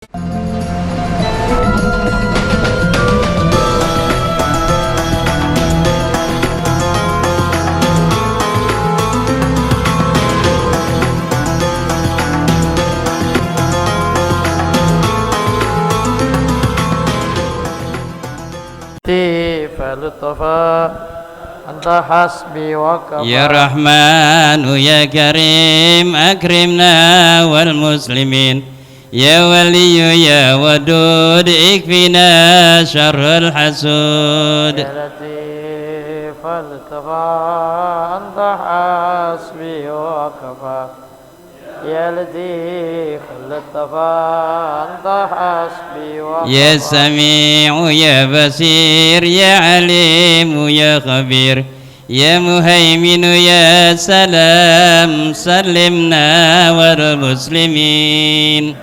فلطفا أنت حسبي وكفى يا رحمن يا كريم أكرمنا والمسلمين يا ولي يا ودود اكفنا شر الحسود يا لطيف فلطفا أنت حسبي وكفى يا لطيف لطفا أنت حسبي وكفى يا سميع يا بصير يا عليم يا خبير يا مهيمن يا سلام سلمنا والمسلمين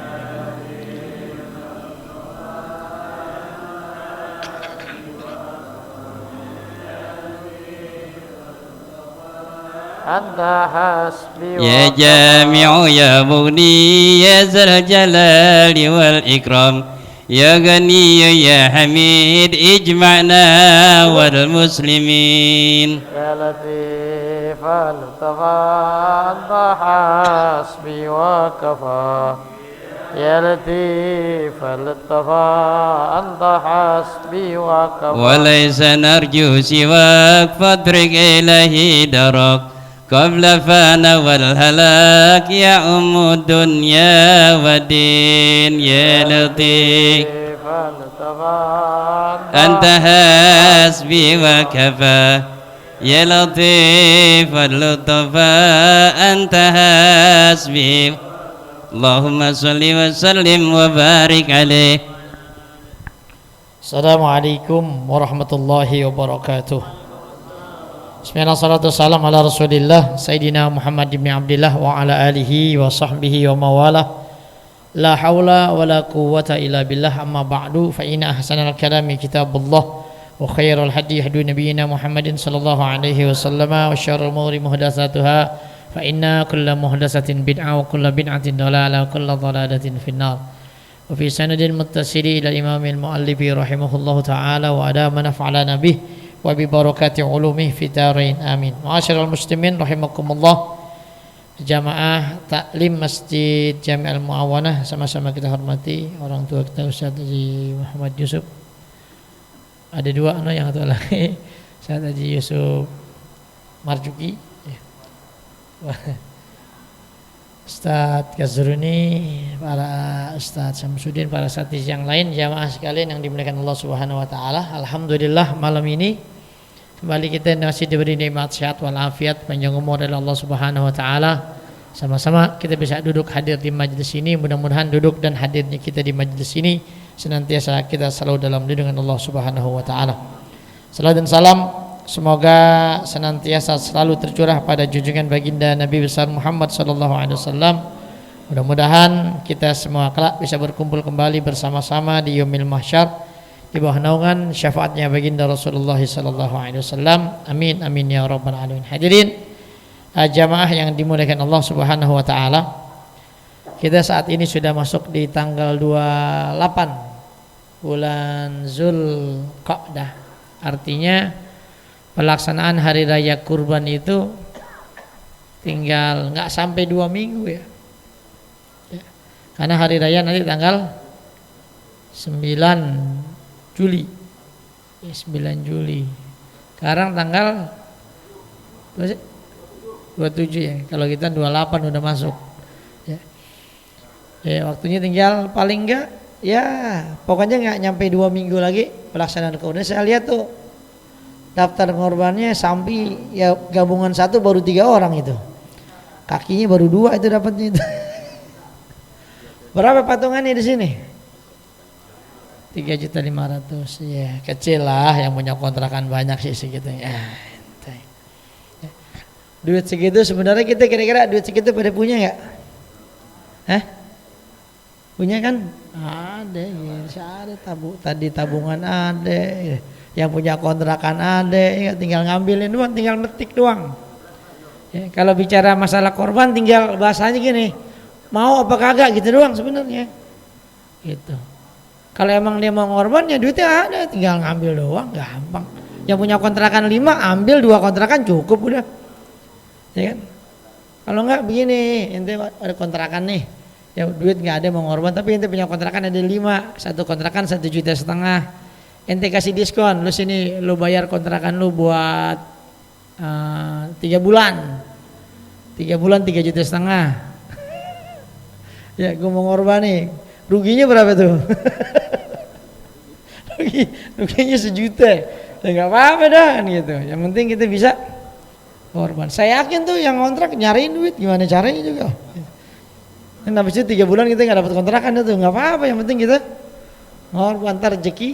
أنت حسبي يا جامع يا مغني يا ذا الجلال والإكرام يا غني يا حميد اجمعنا والمسلمين يا لطيف لطفا أنت حسبي وكفى يا لطيف لطفا أنت حسبي وكفى وليس نرجو سواك فاترك إليه درك قبل فانا والهلاك يا أم الدنيا والدين يا لطيف أنت حسبي وكفى يا لطيف اللطفا أنت حسبي اللهم صل وسلم وبارك عليه. Assalamualaikum warahmatullahi wabarakatuh. Bismillah, salatu wassalam ala rasulillah Sayyidina Muhammad ibn Abdillah wa ala alihi wa sahbihi wa mawalah. La hawla wa la quwwata illa billah, amma ba'du. Fa inna ahsanal kalami kitabullah wa khairal hadi hadi nabiyyina Muhammadin sallallahu alaihi wasallam wa syarrul umuri muhdatsatuha fa inna kulla muhdatsatin bid'ah wa kulla bid'atin dhalalah wa kulla dhalalatin finnar. Wa fi sanadil muttasili ila imamil muallifi rahimahullahu ta'ala wa adama naf'alana bih wa bi barakati ulumih fi darain amin. Ma'asyiral muslimin rahimakumullah, jamaah taklim Masjid Jami' Al-Mu'awanah, sama-sama kita hormati orang tua kita Ustaz Haji Muhammad Yusuf. Ada dua yang satu lagi Ustaz Haji Yusuf Marjuki, Ustaz Kazruni, para Ustaz Samsudin, para satis yang lain, jamaah sekalian yang dimuliakan Allah Subhanahu wa taala. Alhamdulillah malam ini kembali kita masih diberi nikmat sehat walafiat, panjang umur dari Allah Subhanahu wa taala. Sama-sama kita bisa duduk hadir di majelis ini. Mudah-mudahan duduk dan hadirnya kita di majelis ini senantiasa kita selalu dalam lindungan Allah Subhanahu wa taala. Salam dan salam semoga senantiasa selalu tercurah pada junjungan baginda Nabi besar Muhammad sallallahu alaihi wasallam. Mudah-mudahan kita semua kelak bisa berkumpul kembali bersama-sama di yaumil mahsyar di bawah naungan syafaatnya baginda Rasulullah sallallahu alaihi wasallam. Amin amin ya rabbal alamin. Hadirin jamaah yang dimuliakan Allah Subhanahu wa taala, kita saat ini sudah masuk di tanggal 28 bulan Zulqa'dah. Artinya pelaksanaan hari raya kurban itu tinggal nggak sampai 2 minggu ya. Karena hari raya nanti tanggal 9 Juli. 9 Juli. Sekarang tanggal 27 ya. Kalau kita 28 udah masuk. Ya, waktunya tinggal paling enggak ya pokoknya nggak nyampe 2 minggu lagi pelaksanaan kurban. Saya lihat tuh daftar korbannya sampai ya gabungan satu baru 3 orang itu, kakinya baru 2 itu dapatnya itu. Berapa patungannya di sini? 3.500.000 ya, kecil lah, yang punya kontrakan banyak sih segitu ya. Duit segitu sebenarnya kita kira-kira duit segitu pada punya nggak? Punya kan? Ada ya, ada tadi tabungan ada. Yang punya kontrakan ada, ya, tinggal ngambilin doang, tinggal metik doang. Ya, kalau bicara masalah korban tinggal bahasanya gini, mau apa kagak gitu doang sebenarnya. gitu. Kalau emang dia mau ngorban ya duitnya ada, tinggal ngambil doang, gampang. Yang punya kontrakan 5 ambil 2 kontrakan cukup udah, ya kan? Kalau enggak begini, ente ada kontrakan nih, ya duit nggak ada mau ngorban, tapi ente punya kontrakan ada 5, satu kontrakan 1,5 juta, ente kasih diskon, lu sini lu bayar kontrakan lu buat 3 bulan, 3 juta setengah. Ya gue mau ngorban nih, ruginya berapa tuh? Ruginya 1 juta, ya nggak apa-apa dah gitu. Yang penting kita bisa ngorban. Saya yakin tuh yang kontrak nyariin duit, gimana caranya juga. Dan habis itu 3 bulan kita nggak dapat kontrakan itu nggak apa-apa, yang penting kita ngorban, ntar rezeki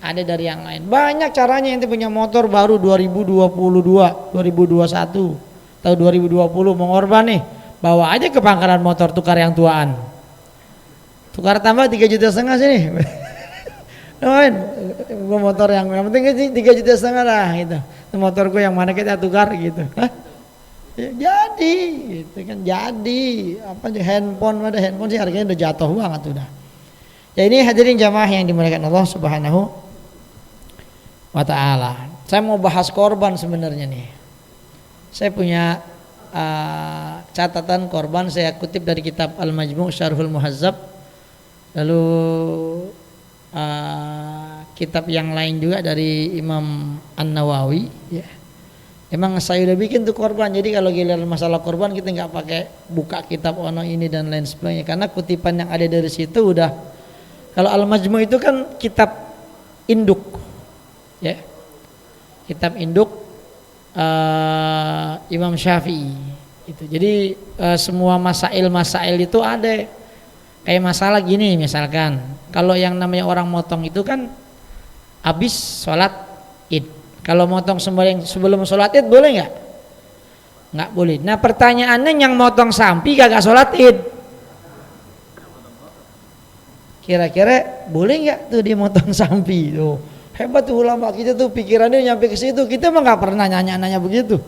ada dari yang lain. Banyak caranya. Ente punya motor baru 2022, 2021 atau 2020 mau ngorban nih, bawa aja ke pangkalan motor, tukar yang tuaan, tukar tambah 3,5 juta sini. Noin, gua motor yang penting 3,5 juta lah gitu. Itu motor gua yang mana kita tukar gitu. Hah? Ya, jadi gitu kan, jadi apa aja handphone, ada handphone sih harganya udah jatuh banget udah. Ya ini hadirin jamaah yang dimuliakan Allah Subhanahu wa ta'ala. Saya mau bahas korban sebenarnya nih. Saya punya catatan korban, saya kutip dari kitab Al-Majmu' Syarhul Muhazzab, lalu kitab yang lain juga dari Imam An-Nawawi ya. Emang saya udah bikin tuh korban, jadi kalau giliran masalah korban kita nggak pakai buka kitab ono ini dan lain sebagainya, karena kutipan yang ada dari situ udah. Kalau Al-Majmu' itu kan kitab induk ya, kitab induk Imam Syafi'i itu. Jadi semua masail itu ada. Kayak masalah gini misalkan, kalau yang namanya orang motong itu kan habis sholat id. Kalau motong sebelum sholat id boleh nggak? Nggak boleh. Nah pertanyaannya, yang motong sampi kagak sholat id, kira-kira boleh nggak tuh dia motong sampi tuh? Hebat tuh ulama kita tuh, pikirannya nyampe ke situ. Kita mah nggak pernah nanya begitu.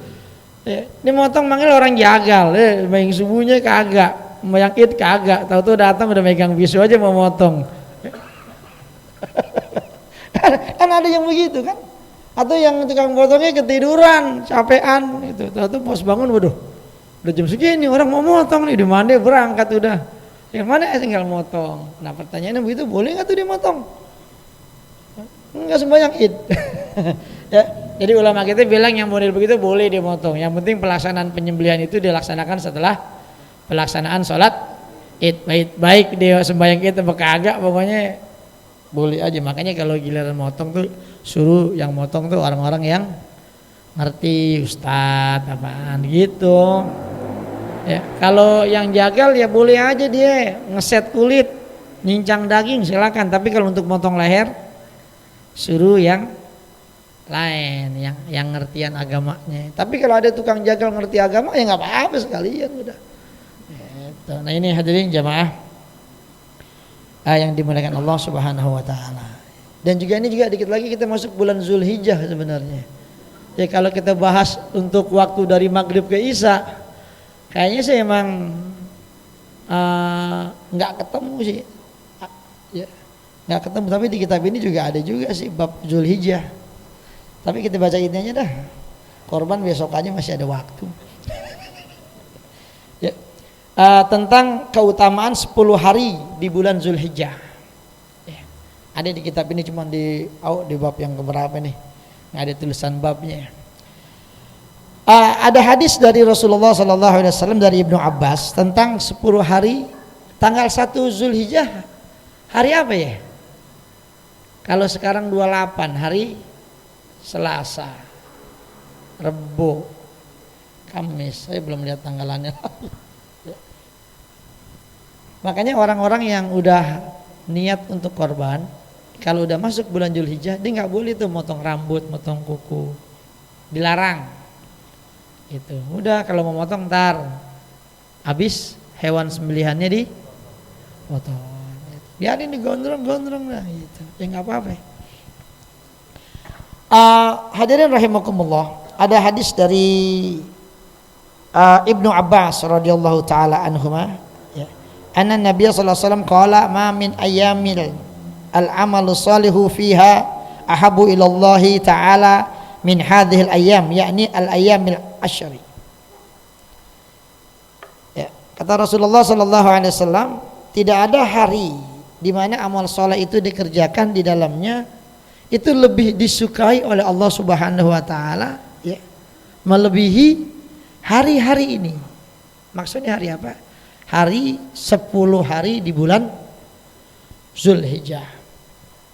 Ini motong manggil orang jagal, main subuhnya kagak, yang id kagak, tahu tuh datang udah megang pisau aja mau motong. Kan ada yang begitu kan? Atau yang tukang potongnya ketiduran, capean, itu. Tahu tuh pas bangun, waduh, udah jam segini orang mau motong nih, di mana berangkat udah. Yang mana tinggal motong. Nah pertanyaannya begitu, boleh nggak tuh dia motong? Enggak sembahyang id. Ya, jadi ulama kita bilang yang model begitu boleh dimotong. Yang penting pelaksanaan penyembelihan itu dilaksanakan setelah pelaksanaan sholat id. Baik dia sembahyang id atau kagak, pokoknya boleh aja. Makanya kalau giliran motong tuh suruh yang motong tuh orang-orang yang ngerti, ustadz apaan gitu. Ya, kalau yang jagal ya boleh aja dia ngeset kulit, nyincang daging silakan. Tapi kalau untuk motong leher, suruh yang lain, yang ngertian agamanya. Tapi kalau ada tukang jagal ngerti agama ya nggak apa-apa sekalian udah. Gitu. Nah ini hadirin jamaah yang dimuliakan Allah Subhanahu wa ta'ala. Dan juga ini juga dikit lagi kita masuk bulan Zulhijjah sebenarnya. Ya kalau kita bahas untuk waktu dari maghrib ke isya, kayaknya sih emang nggak ketemu sih. Ya, nggak ketemu, tapi di kitab ini juga ada juga sih bab Zulhijjah. Tapi kita baca ini aja dah. Korban besok aja masih ada waktu. Ya. Tentang keutamaan 10 hari di bulan Zulhijjah. Ya. Ada di kitab ini, cuma di bab yang keberapa nih? Nggak ada tulisan babnya. Ada hadis dari Rasulullah SAW dari Ibnu Abbas tentang 10 hari tanggal 1 Zulhijjah. Hari apa ya? Kalau sekarang 28, hari Selasa, Rebo, Kamis. Saya belum lihat tanggalannya. Makanya orang-orang yang udah niat untuk korban, kalau udah masuk bulan Zulhijjah, dia nggak boleh tuh motong rambut, motong kuku, dilarang. Itu. Udah kalau mau motong ntar habis hewan sembelihannya dipotong. Biarin digondrong-gondrong lah gitu. Ya nggak apa-apa. Hadirin rahimakumullah, ada hadis dari Ibnu Abbas radhiyallahu taala anhuma ya. anna Nabiy sallallahu alaihi wasallam qala ma min ayyamil al-amalu salihu fiha ahabu ila Allah taala min hadhil ayyam, yakni al-ayyamil asyri. Ya, kata Rasulullah sallallahu alaihi wasallam, tidak ada hari di mana amal soleh itu dikerjakan di dalamnya itu lebih disukai oleh Allah Subhanahu wa taala, ya, melebihi hari-hari ini. Maksudnya hari apa? Hari 10 hari di bulan Zulhijjah.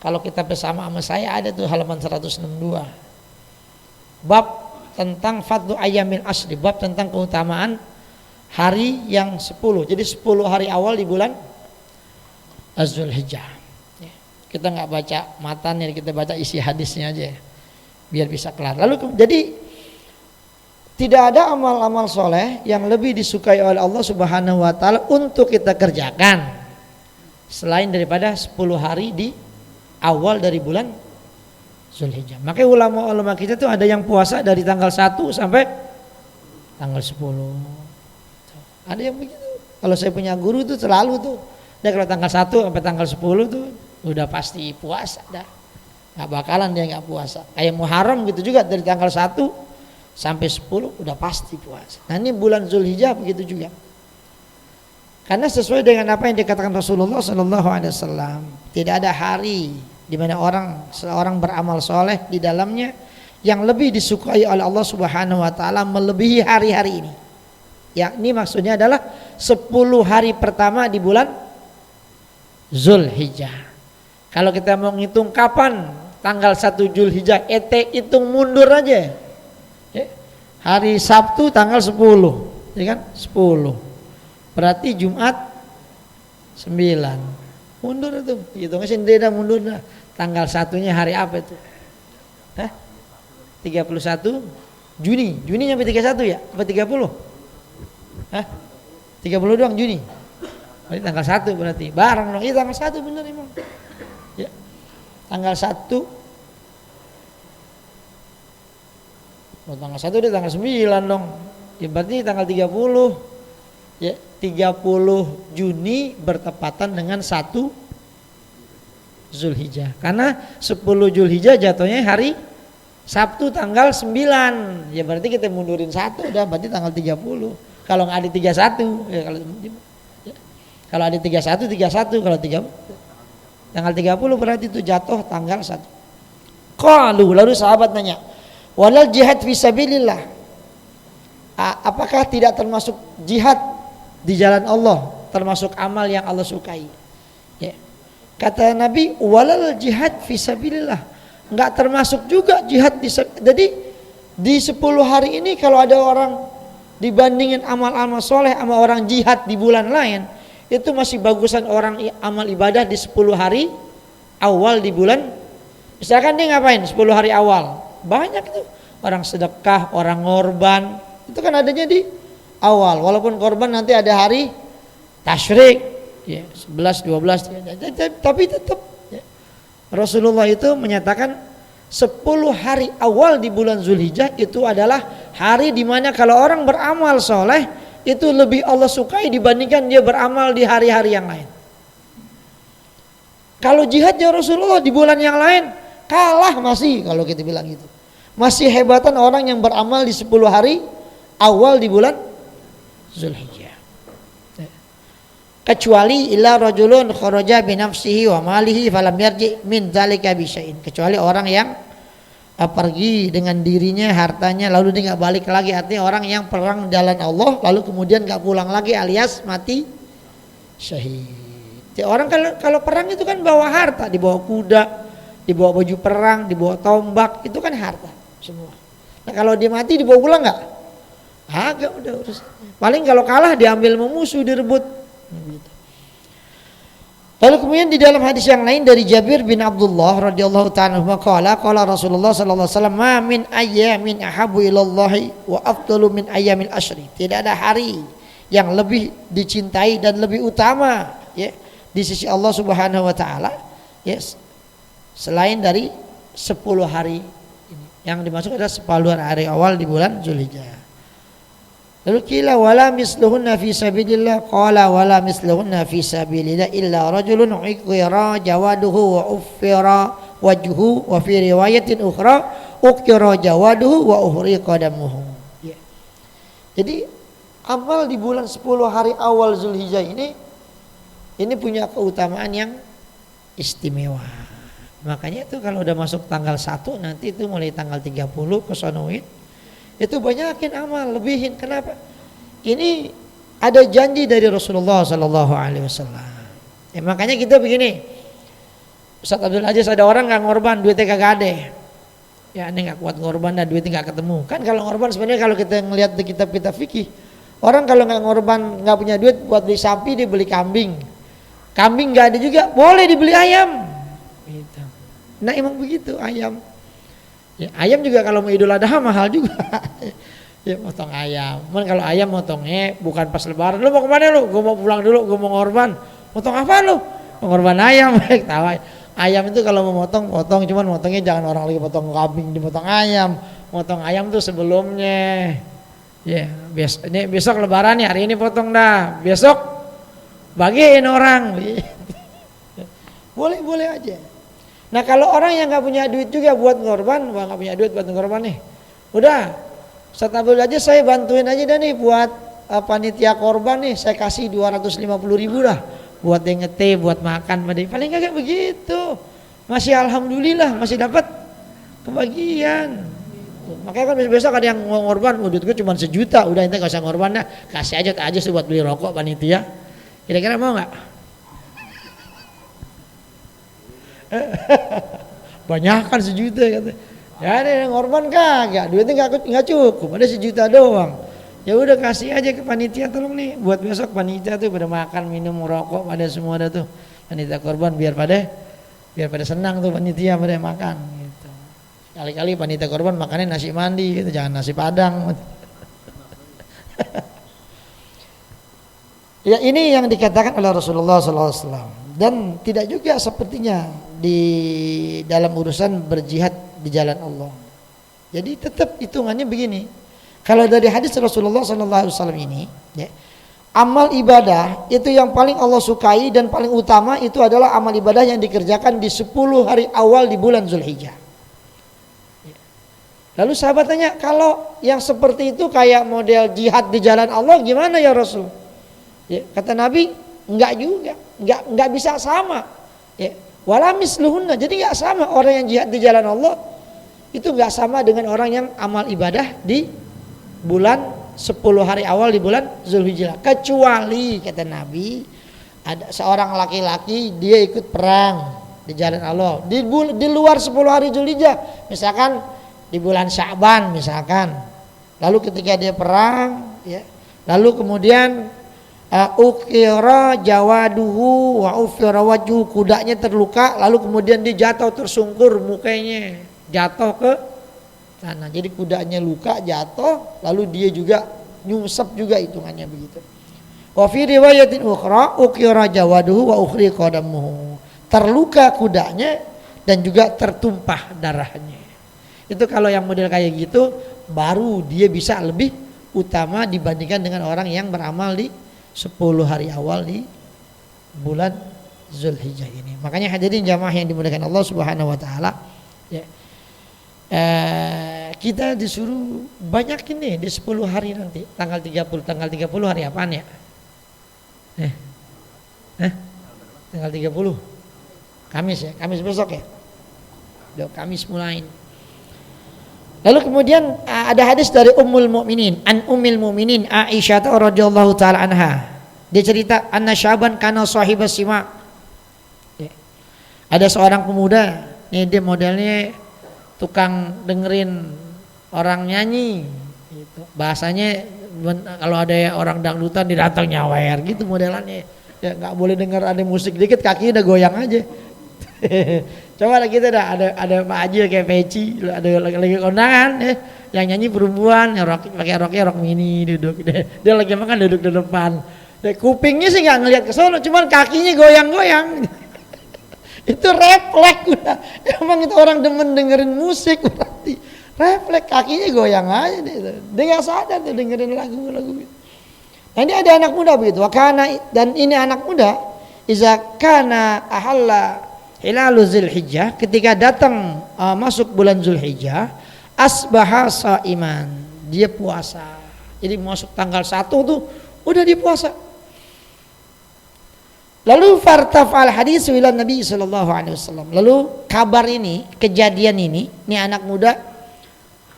Kalau kita bersama sama saya ada tuh halaman 162. Bab tentang fadlu ayyamil asri, bab tentang keutamaan hari yang 10. Jadi 10 hari awal di bulan Zulhijjah. Kita nggak baca matannya, kita baca isi hadisnya aja biar bisa kelar. Lalu jadi tidak ada amal-amal soleh yang lebih disukai oleh Allah Subhanahu wa taala untuk kita kerjakan selain daripada 10 hari di awal dari bulan Zulhijjah. Makanya ulama-ulama kita tuh ada yang puasa dari tanggal 1 sampai tanggal 10. Ada yang begitu. Kalau saya punya guru tuh selalu tuh, dia kalau tanggal 1 sampai tanggal 10 tuh udah pasti puasa dah. Nggak bakalan dia nggak puasa. Kayak Muharram gitu juga, dari tanggal 1 sampai 10 udah pasti puasa. Nah ini bulan Zulhijjah begitu juga. Karena sesuai dengan apa yang dikatakan Rasulullah sallallahu alaihi wasallam, tidak ada hari di mana seorang beramal soleh di dalamnya yang lebih disukai oleh Allah Subhanahu wa taala melebihi hari-hari ini. Yakni maksudnya adalah 10 hari pertama di bulan Zulhijjah. Kalau kita mau ngitung kapan tanggal 1 Zulhijjah, hitung mundur aja. Hari Sabtu tanggal 10, ya kan? 10. Berarti Jumat 9. Mundur itu. Hitungnya sendiri dah mundur dah. Tanggal 1-nya hari apa itu? 31 Juni. Juni sampai 31 ya? Apa 30? 30 doang Juni. Berarti tanggal 1 berarti. Bareng dong. Iya tanggal 1 benar emang. Ya. Tanggal 1. Oh, tanggal 1 dia tanggal 9 dong. Ya berarti tanggal 30. Ya, 30 Juni bertepatan dengan 1 Zulhijjah. Karena 10 Zulhijjah jatuhnya hari Sabtu tanggal 9. Ya berarti kita mundurin 1 udah berarti tanggal 30. Kalau nggak ada 31 ya, kalau ada 31 kalau 30 tanggal 30 berarti itu jatuh tanggal 1. Lalu sahabat nanya, walal jihad fisabilillah, apakah tidak termasuk jihad di jalan Allah, termasuk amal yang Allah sukai? Ya. Kata Nabi, walal jihad fisabilillah, enggak termasuk juga jihad jadi di 10 hari ini kalau ada orang dibandingin amal-amal soleh sama orang jihad di bulan lain, itu masih bagusan orang amal ibadah di 10 hari awal di bulan. Misalkan dia ngapain 10 hari awal? Banyak itu, orang sedekah, orang ngorban, itu kan adanya di awal. Walaupun korban nanti ada hari tasyrik, ya, 11, 12, tapi tetap ya. Rasulullah itu menyatakan 10 hari awal di bulan Zulhijjah itu adalah hari dimana kalau orang beramal soleh itu lebih Allah sukai dibandingkan dia beramal di hari-hari yang lain. Kalau jihadnya Rasulullah di bulan yang lain kalah masih, kalau kita bilang gitu. Masih hebatan orang yang beramal di 10 hari awal di bulan Zulhijjah. Kecuali illa rajulun kharaja bi nafsihi wa malihi falam yarji min dzalika bi syai'in. Kecuali orang yang pergi dengan dirinya, hartanya lalu dia enggak balik lagi, artinya orang yang perang jalan Allah lalu kemudian enggak pulang lagi alias mati syahid. Jadi orang kalau perang itu kan bawa harta, dibawa kuda, dibawa baju perang, dibawa tombak, itu kan harta semua. Nah kalau dia mati dibawa pulang enggak? Agak udah urusan. Paling kalau kalah diambil musuh, direbut. Lalu kemudian di dalam hadis yang lain dari Jabir bin Abdullah radhiyallahu ta'ala anhu qala Rasulullah sallallahu alaihi wasallam ma min ayyamin ahabbu ilallahi wa afdalu min ayyamil ashri. Tidak ada hari yang lebih dicintai dan lebih utama ya di sisi Allah Subhanahu wa taala ya selain dari 10 hari ini. Yang dimaksud adalah 10 hari awal di bulan Zulhijjah. Lalu kila wala misluhunna fi sabilillah, qala wala misluhunna fi sabilillah illa rajulun uqira jawaduhu wa uffira wajhu wa fi riwayatin ukhra uqira jawaduhu wa uhriqa damuhu. Ya. Jadi amal di bulan 10 hari awal Zulhijjah ini punya keutamaan yang istimewa. Makanya itu kalau udah masuk tanggal 1 nanti itu mulai tanggal 30 ke sonoin itu banyakin amal, lebihin. Kenapa? Ini ada janji dari Rasulullah Sallallahu Alaihi Wasallam. Ya, makanya kita begini, Ustaz Abdul Aziz, ada orang nggak ngorban, duitnya kagak ada. Ya, ini nggak kuat ngorban dan duitnya nggak ketemu. Kan kalau ngorban sebenarnya kalau kita ngelihat di kitab fikih, orang kalau nggak ngorban, nggak punya duit buat beli sapi, dia beli kambing. Kambing nggak ada juga, boleh dibeli ayam. Gitu. Nah emang begitu ayam. Ya, ayam juga kalau mau Idul Adha mahal juga. Ya potong ayam. Man kalau ayam motongnya bukan pas lebaran. Lu mau kemana lu? Gue mau pulang dulu, gue mau ngorban. Potong apa lu? Ngorban ayam. Tawa. Ayam itu kalau mau potong, cuman motongnya jangan orang lagi potong kambing dipotong ayam. Potong ayam tuh sebelumnya. Ya, besok lebaran ya, hari ini potong dah. Besok bagiin orang. Boleh aja. Nah kalau orang yang nggak punya duit juga buat ngorban, nggak punya duit buat ngorban nih, udah, Ustaz Abdul aja saya bantuin aja dah nih buat panitia korban nih, saya kasih 250.000 lah, buat yang ngeteh, buat makan, paling nggak begitu, masih alhamdulillah masih dapat kebagian. Makanya kan besok ada yang mau ngorban, duit gue cuma 1 juta, udah ente nggak usah ngorban dah, kasih aja sih buat beli rokok panitia, kira-kira mau nggak? Banyak kan 1 juta kata. Ya ada yang ngorban kagak, duitnya nggak cukup, ada 1 juta doang. Ya udah kasih aja ke panitia, tolong nih buat besok panitia tuh pada makan minum rokok pada semua ada tuh panitia korban biar pada senang tuh panitia pada makan gitu. Kali-kali panitia korban makannya nasi mandi gitu, jangan nasi padang. Ya ini yang dikatakan oleh Rasulullah SAW. Dan tidak juga sepertinya di dalam urusan berjihad di jalan Allah. Jadi tetap hitungannya begini. Kalau dari hadis Rasulullah SAW ini, ya, amal ibadah itu yang paling Allah sukai dan paling utama itu adalah amal ibadah yang dikerjakan di 10 hari awal di bulan Zulhijjah. Lalu sahabat tanya, kalau yang seperti itu kayak model jihad di jalan Allah gimana ya Rasul? Ya, kata Nabi, enggak juga, enggak bisa sama. Ya, wala misluhunna, jadi enggak sama orang yang jihad di jalan Allah itu enggak sama dengan orang yang amal ibadah di bulan 10 hari awal di bulan Zulhijjah. Kecuali kata Nabi ada seorang laki-laki dia ikut perang di jalan Allah di luar 10 hari Zulhijjah, misalkan di bulan Sya'ban misalkan. Lalu ketika dia perang, ya, lalu kemudian ukira jawaduhu wa ufira wajhu, kudanya terluka, lalu kemudian dia jatuh tersungkur, mukanya jatuh ke tanah, jadi kudanya luka jatuh, lalu dia juga nyungsep juga, hitungannya begitu. Wa fi riwayatin ukhra ukira jawaduhu wa ukhriqa damuhu, terluka kudanya dan juga tertumpah darahnya. Itu kalau yang model kayak gitu baru dia bisa lebih utama dibandingkan dengan orang yang beramal di 10 hari awal di bulan Zulhijjah ini. Makanya hadirin jamaah yang dimuliakan Allah Subhanahu wa taala, ya, kita disuruh banyakin nih di 10 hari nanti, tanggal 30 hari apaan ya? Tanggal 30 Kamis ya, Kamis besok ya. Udah Kamis mulain. Lalu kemudian ada hadis dari Ummul Mukminin, an Ummul Mukminin Aisyah radhiyallahu taala anha. Dia cerita anna Syaban kana sahibas simak. Ya. Ada seorang pemuda, nih dia modelnya tukang dengerin orang nyanyi gitu. Bahasanya kalau ada orang dangdutan didatang nyawer gitu modelannya. Ya enggak boleh dengar ada musik dikit kakinya udah goyang aja. Coba lah kita ada Pak Haji kayak peci, ada lagi kondangan ya, yang nyanyi perempuan, yang pakai rok mini duduk, dia lagi makan duduk di depan, kupingnya sih nggak ngelihat ke sono, cuman kakinya goyang-goyang. Itu refleks udah, emang itu orang demen dengerin musik berarti. refleks kakinya goyang aja dia nggak sadar tuh dengerin lagu-lagu. Nah ini ada anak muda begitu. Dan ini anak muda iza kana ahalla hilalu Zulhijjah, ketika datang masuk bulan Zulhijjah, asbaha shaiman, dia puasa. Jadi masuk tanggal 1 tuh udah dia puasa. Lalu fartafal hadis ila Nabi sallallahu alaihi wasallam. Lalu kabar ini, kejadian ini anak muda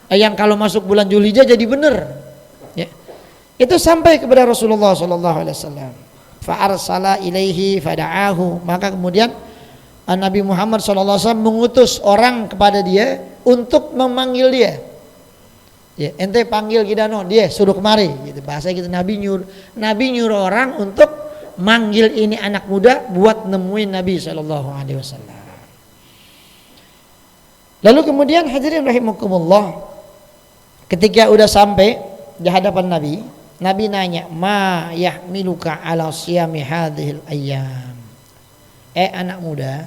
yang kalau masuk bulan Zulhijjah jadi benar. Ya. Itu sampai kepada Rasulullah sallallahu alaihi wasallam. Fa arsala ilaihi fada'ahu. Maka kemudian Nabi Muhammad sallallahu alaihi wasallam mengutus orang kepada dia untuk memanggil dia. Ya, ente panggil kita dia suruh kemari gitu. Bahasa gitu Nabi nyuruh orang untuk manggil ini anak muda buat nemuin Nabi sallallahu alaihi wasallam. Lalu kemudian hadirin rahimakumullah, ketika udah sampai di hadapan Nabi, Nabi nanya, "Ma yahmiluka ala siyami hadhil ayyam?" Anak muda,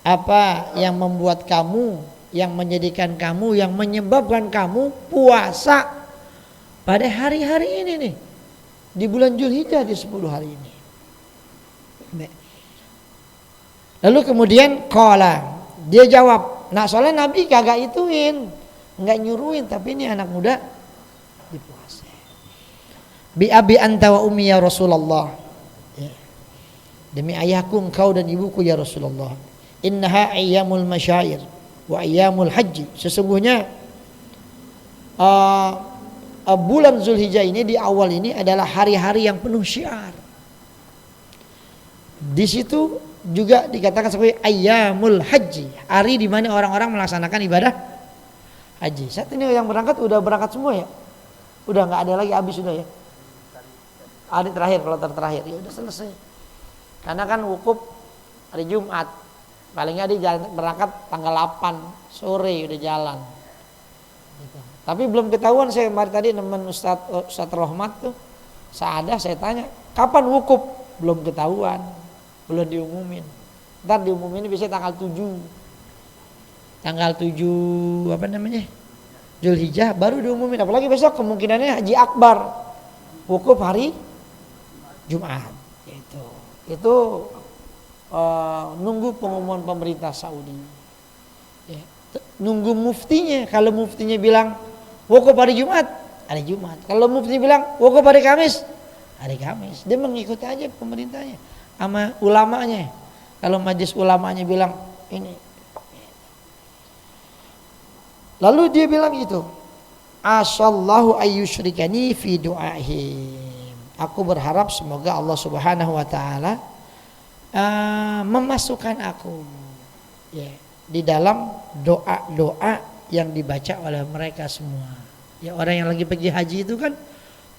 apa yang membuat kamu, yang menjadikan kamu, yang menyebabkan kamu puasa pada hari-hari ini nih, di bulan Zulhijjah di 10 hari ini? Lalu kemudian qala, dia jawab, nah soalnya Nabi kagak ituin, enggak nyuruhin, tapi ini anak muda dipuasa. Bi abi anta wa ummi ya Rasulullah, ya. Demi ayahku engkau dan ibuku ya Rasulullah. Innaha ayyamul masyair wa ayyamul haji. Sesungguhnya bulan Zulhijjah ini di awal ini adalah hari-hari yang penuh syiar. Di situ juga dikatakan sebagai ayyamul haji, hari di mana orang-orang melaksanakan ibadah haji. Saat ini yang berangkat udah berangkat semua ya, udah nggak ada lagi, habis sudah ya. Hari terakhir, kloter terakhir ya udah selesai. Karena kan wukuf hari Jumat, paling nggak dia berangkat tanggal 8 sore udah jalan. Gitu. Tapi belum ketahuan, saya kemarin tadi nemen Ustadz Rohmat tuh, Saadah, saya tanya kapan wukuf, belum ketahuan. Belum diumumin. Ntar diumumin bisa tanggal 7 Zulhijjah baru diumumin. Apalagi besok kemungkinannya Haji Akbar, wukuf hari Jumat. Itu nunggu pengumuman pemerintah Saudi ya. Nunggu muftinya. Kalau muftinya bilang wukuf hari Jumat, hari Jumat. Kalau muftinya bilang wukuf hari Kamis, hari Kamis. Dia mengikuti aja pemerintahnya sama ulamanya. Kalau majelis ulamanya bilang ini, lalu dia bilang gitu, asallahu ayyusyrikani fi du'ahim. Aku berharap semoga Allah Subhanahu wa taala memasukkan aku ya di dalam doa-doa yang dibaca oleh mereka semua. Ya, orang yang lagi pergi haji itu kan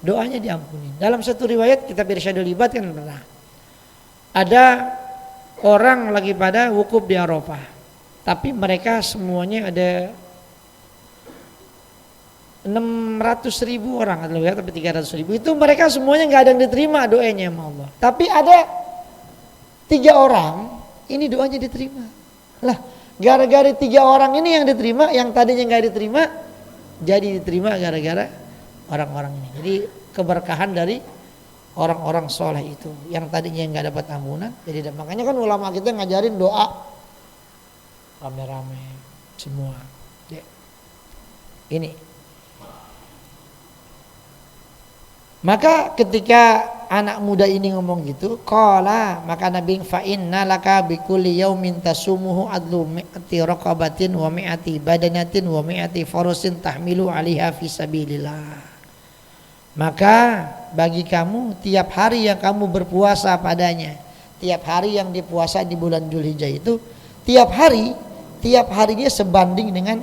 doanya diampuni. Dalam satu riwayat kitab Irsyadul Ibad kan pernah ada orang lagi pada wukuf di Arafah, tapi mereka semuanya ada 600.000 orang atau tapi 300.000. Itu mereka semuanya nggak ada yang diterima doanya sama Allah. Tapi ada 3 orang ini doanya diterima. Lah, gara-gara 3 orang ini yang diterima, yang tadinya nggak diterima jadi diterima gara-gara orang-orang ini. Jadi keberkahan dari orang-orang soleh itu yang tadinya nggak dapat ampunan. Jadi makanya kan ulama kita ngajarin doa rame-rame semua. Ya. Ini. Maka ketika anak muda ini ngomong gitu, qala, maka Nabi fa inna laka bi kulli yaumin tasumuhu adlu mi'ati raqabatin wa mi'ati badanatin wa mi'ati farasin tahmilu 'alaiha fi sabilillah. Maka bagi kamu tiap hari yang kamu berpuasa padanya, tiap hari yang dipuasa di bulan Zulhijjah itu, tiap harinya sebanding dengan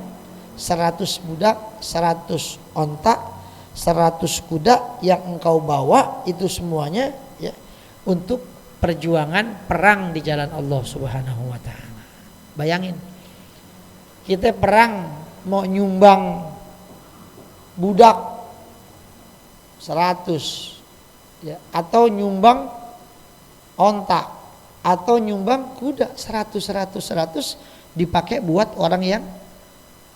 100 budak, 100 onta, 100 kuda yang engkau bawa, itu semuanya ya untuk perjuangan perang di jalan Allah Subhanahu wa taala. Bayangin, kita perang mau nyumbang budak 100 ya, atau nyumbang onta, atau nyumbang kuda 100 dipakai buat orang yang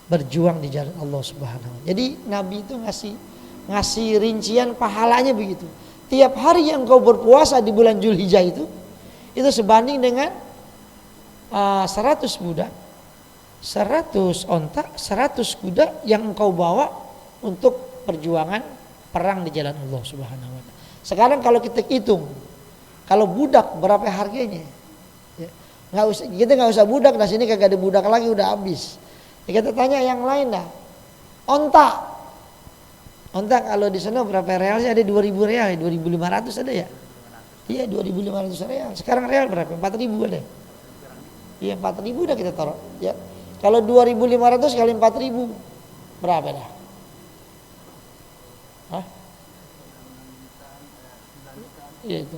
berjuang di jalan Allah Subhanahu wa taala. Jadi Nabi itu ngasih rincian pahalanya begitu. Tiap hari yang kau berpuasa di bulan Zulhijjah itu sebanding dengan 100 budak, 100 onta, 100 kuda yang engkau bawa untuk perjuangan perang di jalan Allah Subhanahu wa taala. Sekarang kalau kita hitung, kalau budak berapa harganya? Ya, kita nggak usah budak, di sini kagak ada budak lagi, udah habis. Ya, kita tanya yang lain dah. Onta kalau di sana berapa real sih? Ada 2000 real, 2500 ada ya? Iya 2500 real. Sekarang real berapa? 4000 ada. Iya 4000 udah kita taruh. Ya. Kalau 2500 kali 4000 berapa dah? Hah? Iya itu.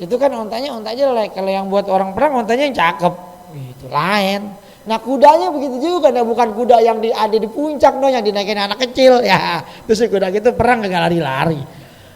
Itu kan ontanya lah. Kalau yang buat orang perang ontanya yang cakep. Itu lain. Nah kudanya begitu juga, nah bukan kuda yang ada di puncak yang dinaikin anak kecil ya. Terus kuda gitu perang gak lari-lari.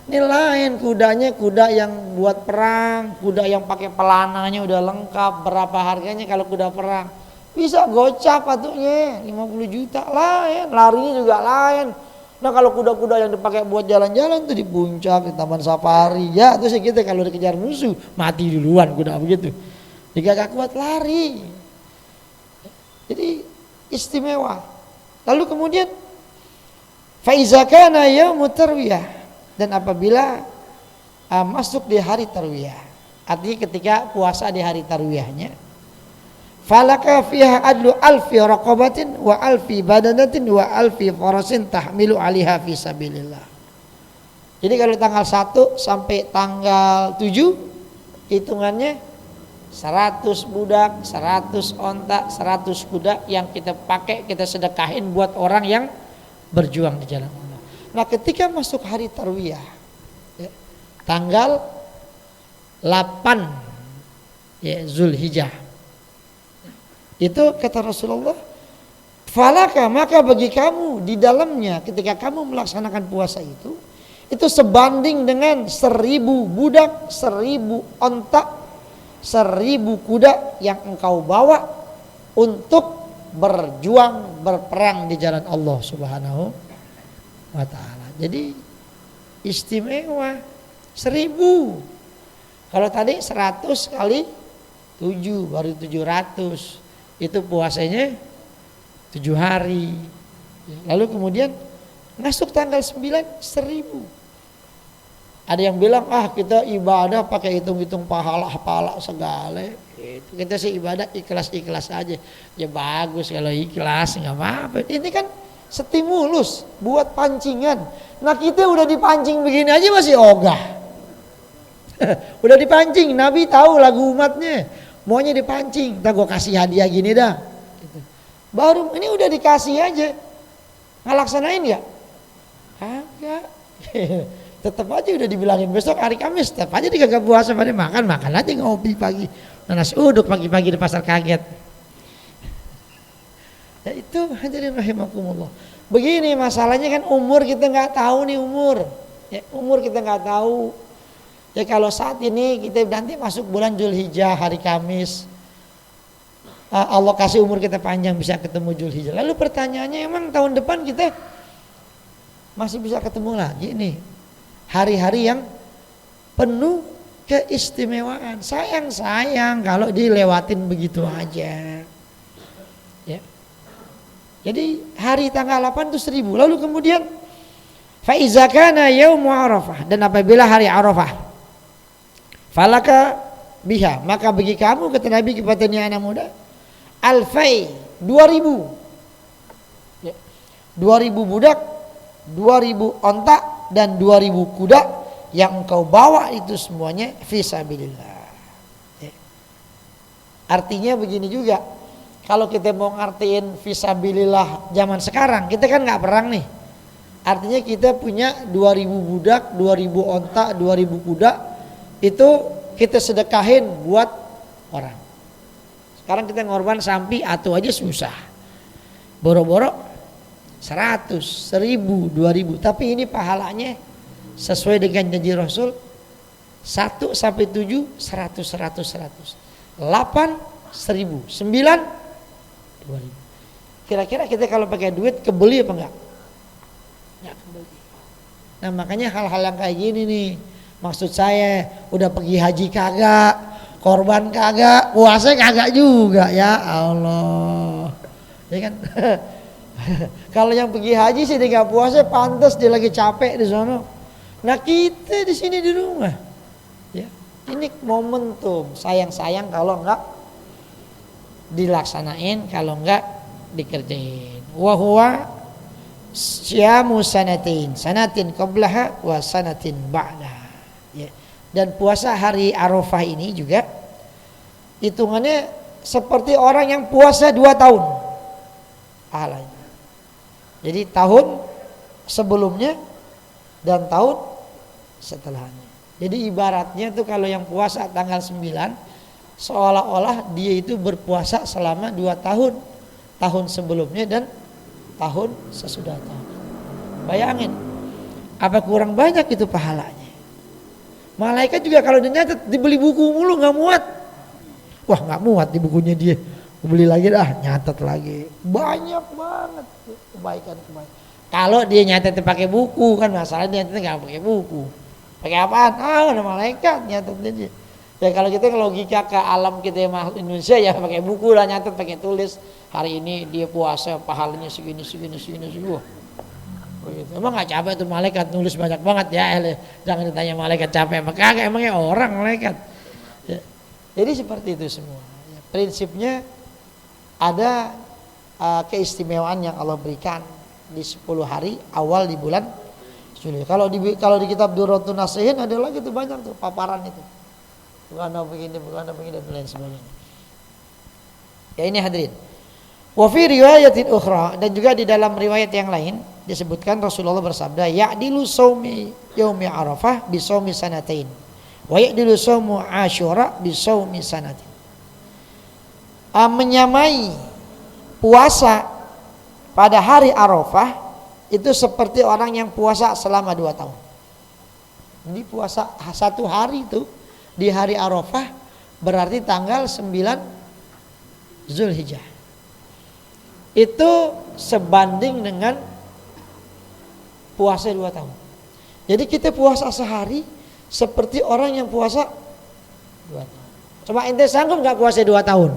Ini lain kudanya, kuda yang buat perang, kuda yang pakai pelananya udah lengkap. Berapa harganya kalau kuda perang? Bisa gocap atunya 50 juta lain, larinya juga lain. Nah kalau kuda-kuda yang dipakai buat jalan-jalan tuh di puncak, di taman safari ya, terus kita kalau dikejar musuh mati duluan kuda begitu. Jika gak kuat lari. Jadi istimewa. Lalu kemudian faiza kana yaumut tarwiyah, dan apabila masuk di hari tarwiyah, artinya ketika puasa di hari tarwiyahnya, falaka fiha adlu alfi raqabatin wa alfi badanatin wa alfi farasin tahmilu alaiha fi sabilillah. Jadi kalau tanggal 1 sampai tanggal 7 hitungannya 100 budak, 100 onta, 100 kuda yang kita pakai, kita sedekahin buat orang yang berjuang di jalan Allah. Nah ketika masuk hari tarwiyah ya, tanggal 8 ya, Zulhijjah, itu kata Rasulullah, falaka maka bagi kamu di dalamnya ketika kamu melaksanakan puasa itu sebanding dengan 1000 budak, 1000 onta, 1000 kuda yang engkau bawa untuk berjuang berperang di jalan Allah Subhanahu wa taala. Jadi istimewa 1000. Kalau tadi 100 kali 7 baru 700. Itu puasanya 7 hari. Lalu kemudian masuk tanggal 9 1000. Ada yang bilang kita ibadah pakai hitung-hitung pahala segala. Itu kita sih ibadah ikhlas aja. Ya bagus kalau ikhlas nggak apa-apa. Ini kan stimulus buat pancingan. Nah kita udah dipancing begini aja masih ogah. Udah dipancing, Nabi tahu lagu umatnya. Maunya dipancing, tak gue kasih hadiah gini dah. Gitu. Baru ini udah dikasih aja, ngelaksanain ya? Enggak. Tetap aja udah dibilangin besok hari Kamis, tetap aja dikagak puasa pada makan aja ngopi pagi. Nasi uduk pagi-pagi di pasar kaget. Ya itu hadirin rahimakumullah. Begini masalahnya kan umur kita nggak tahu nih umur. Ya, umur kita nggak tahu. Ya kalau saat ini kita nanti masuk bulan Zulhijjah hari Kamis, Allah kasih umur kita panjang bisa ketemu Zulhijjah. Lalu pertanyaannya emang tahun depan kita masih bisa ketemu lagi nih hari-hari yang penuh keistimewaan. Sayang kalau dilewatin begitu aja. Ya. Jadi hari tanggal 8 itu 1000. Lalu kemudian fa iza kana yaumu Arafah, dan apabila hari Arafah, falaka biha maka bagi kamu kata Nabi kepada anak muda alfai 2000 ya, 2000 budak, 2000 onta dan 2000 kuda yang engkau bawa itu semuanya fisabilillah ya. Artinya begini juga, kalau kita mau ngertiin fisabilillah zaman sekarang, kita kan gak perang nih, artinya kita punya 2000 budak, 2000 onta, 2000 kuda, itu kita sedekahin buat orang. Sekarang kita ngorban sampi atau aja susah, boro-boro 100, 1000, 2000, tapi ini pahalanya sesuai dengan janji Rasul 1 sampai 7 100 8 1000 9 2000. Kira-kira kita kalau pakai duit kebeli apa enggak? Enggak kebeli. Nah makanya hal-hal yang kayak gini nih, maksud saya udah pergi haji kagak, korban kagak, puasa kagak juga, ya Allah, ya kan? Kalau yang pergi haji sih dia nggak puasa, pantas dia lagi capek di sana. Nah kita di sini di rumah, ya ini momentum, sayang kalau nggak dilaksanain, kalau nggak dikerjain. Wa syamu sanatin qablaha wa sanatin ba'daha. Ya. Dan puasa hari Arafah ini juga hitungannya seperti orang yang puasa 2 tahun pahalanya. Jadi tahun sebelumnya dan tahun setelahnya. Jadi ibaratnya tuh kalau yang puasa tanggal 9 seolah-olah dia itu berpuasa selama 2 tahun. Tahun sebelumnya dan tahun sesudah tahun. Bayangin, apa kurang banyak itu pahalanya? Malaikat juga kalau nyatet dibeli buku mulu nggak muat. Wah nggak muat di bukunya dia. Beli lagi dah, nyatet lagi. Banyak banget kebaikan. Kalau dia nyatet pakai buku kan masalahnya dia nggak pakai buku. Pakai apaan? Ada malaikat nyatet dia. Ya kalau kita logika ke alam kita makhluk Indonesia ya pakai buku lah, nyatet pakai tulis. Hari ini dia puasa pahalanya segini. Begitu. Emang nggak capek tuh malaikat nulis banyak banget ya? Jangan ditanya malaikat capek, maka emangnya orang malaikat. Ya. Jadi seperti itu semua. Ya, prinsipnya ada keistimewaan yang Allah berikan di 10 hari awal di bulan Juli. Kalau di kitab Durratun Nasihin ada lagi tuh banyak tuh paparan itu. Bukan begini dan lain sebagainya. Ya ini hadirin. Wa fi riwayatin ukhra, dan juga di dalam riwayat yang lain disebutkan Rasulullah bersabda, ya'dilu shaumi yaumi Arafah bi shaumi sanatain wa ya'dilu shaumu Asyura bi shaumi sanatin. Menyamai puasa pada hari Arafah itu seperti orang yang puasa selama 2 tahun. Jadi puasa 1 hari itu di hari Arafah berarti tanggal 9 Zulhijjah. Itu sebanding dengan puasa 2 tahun. Jadi kita puasa sehari seperti orang yang puasa 2 tahun. Coba ente sanggup gak puasa 2 tahun?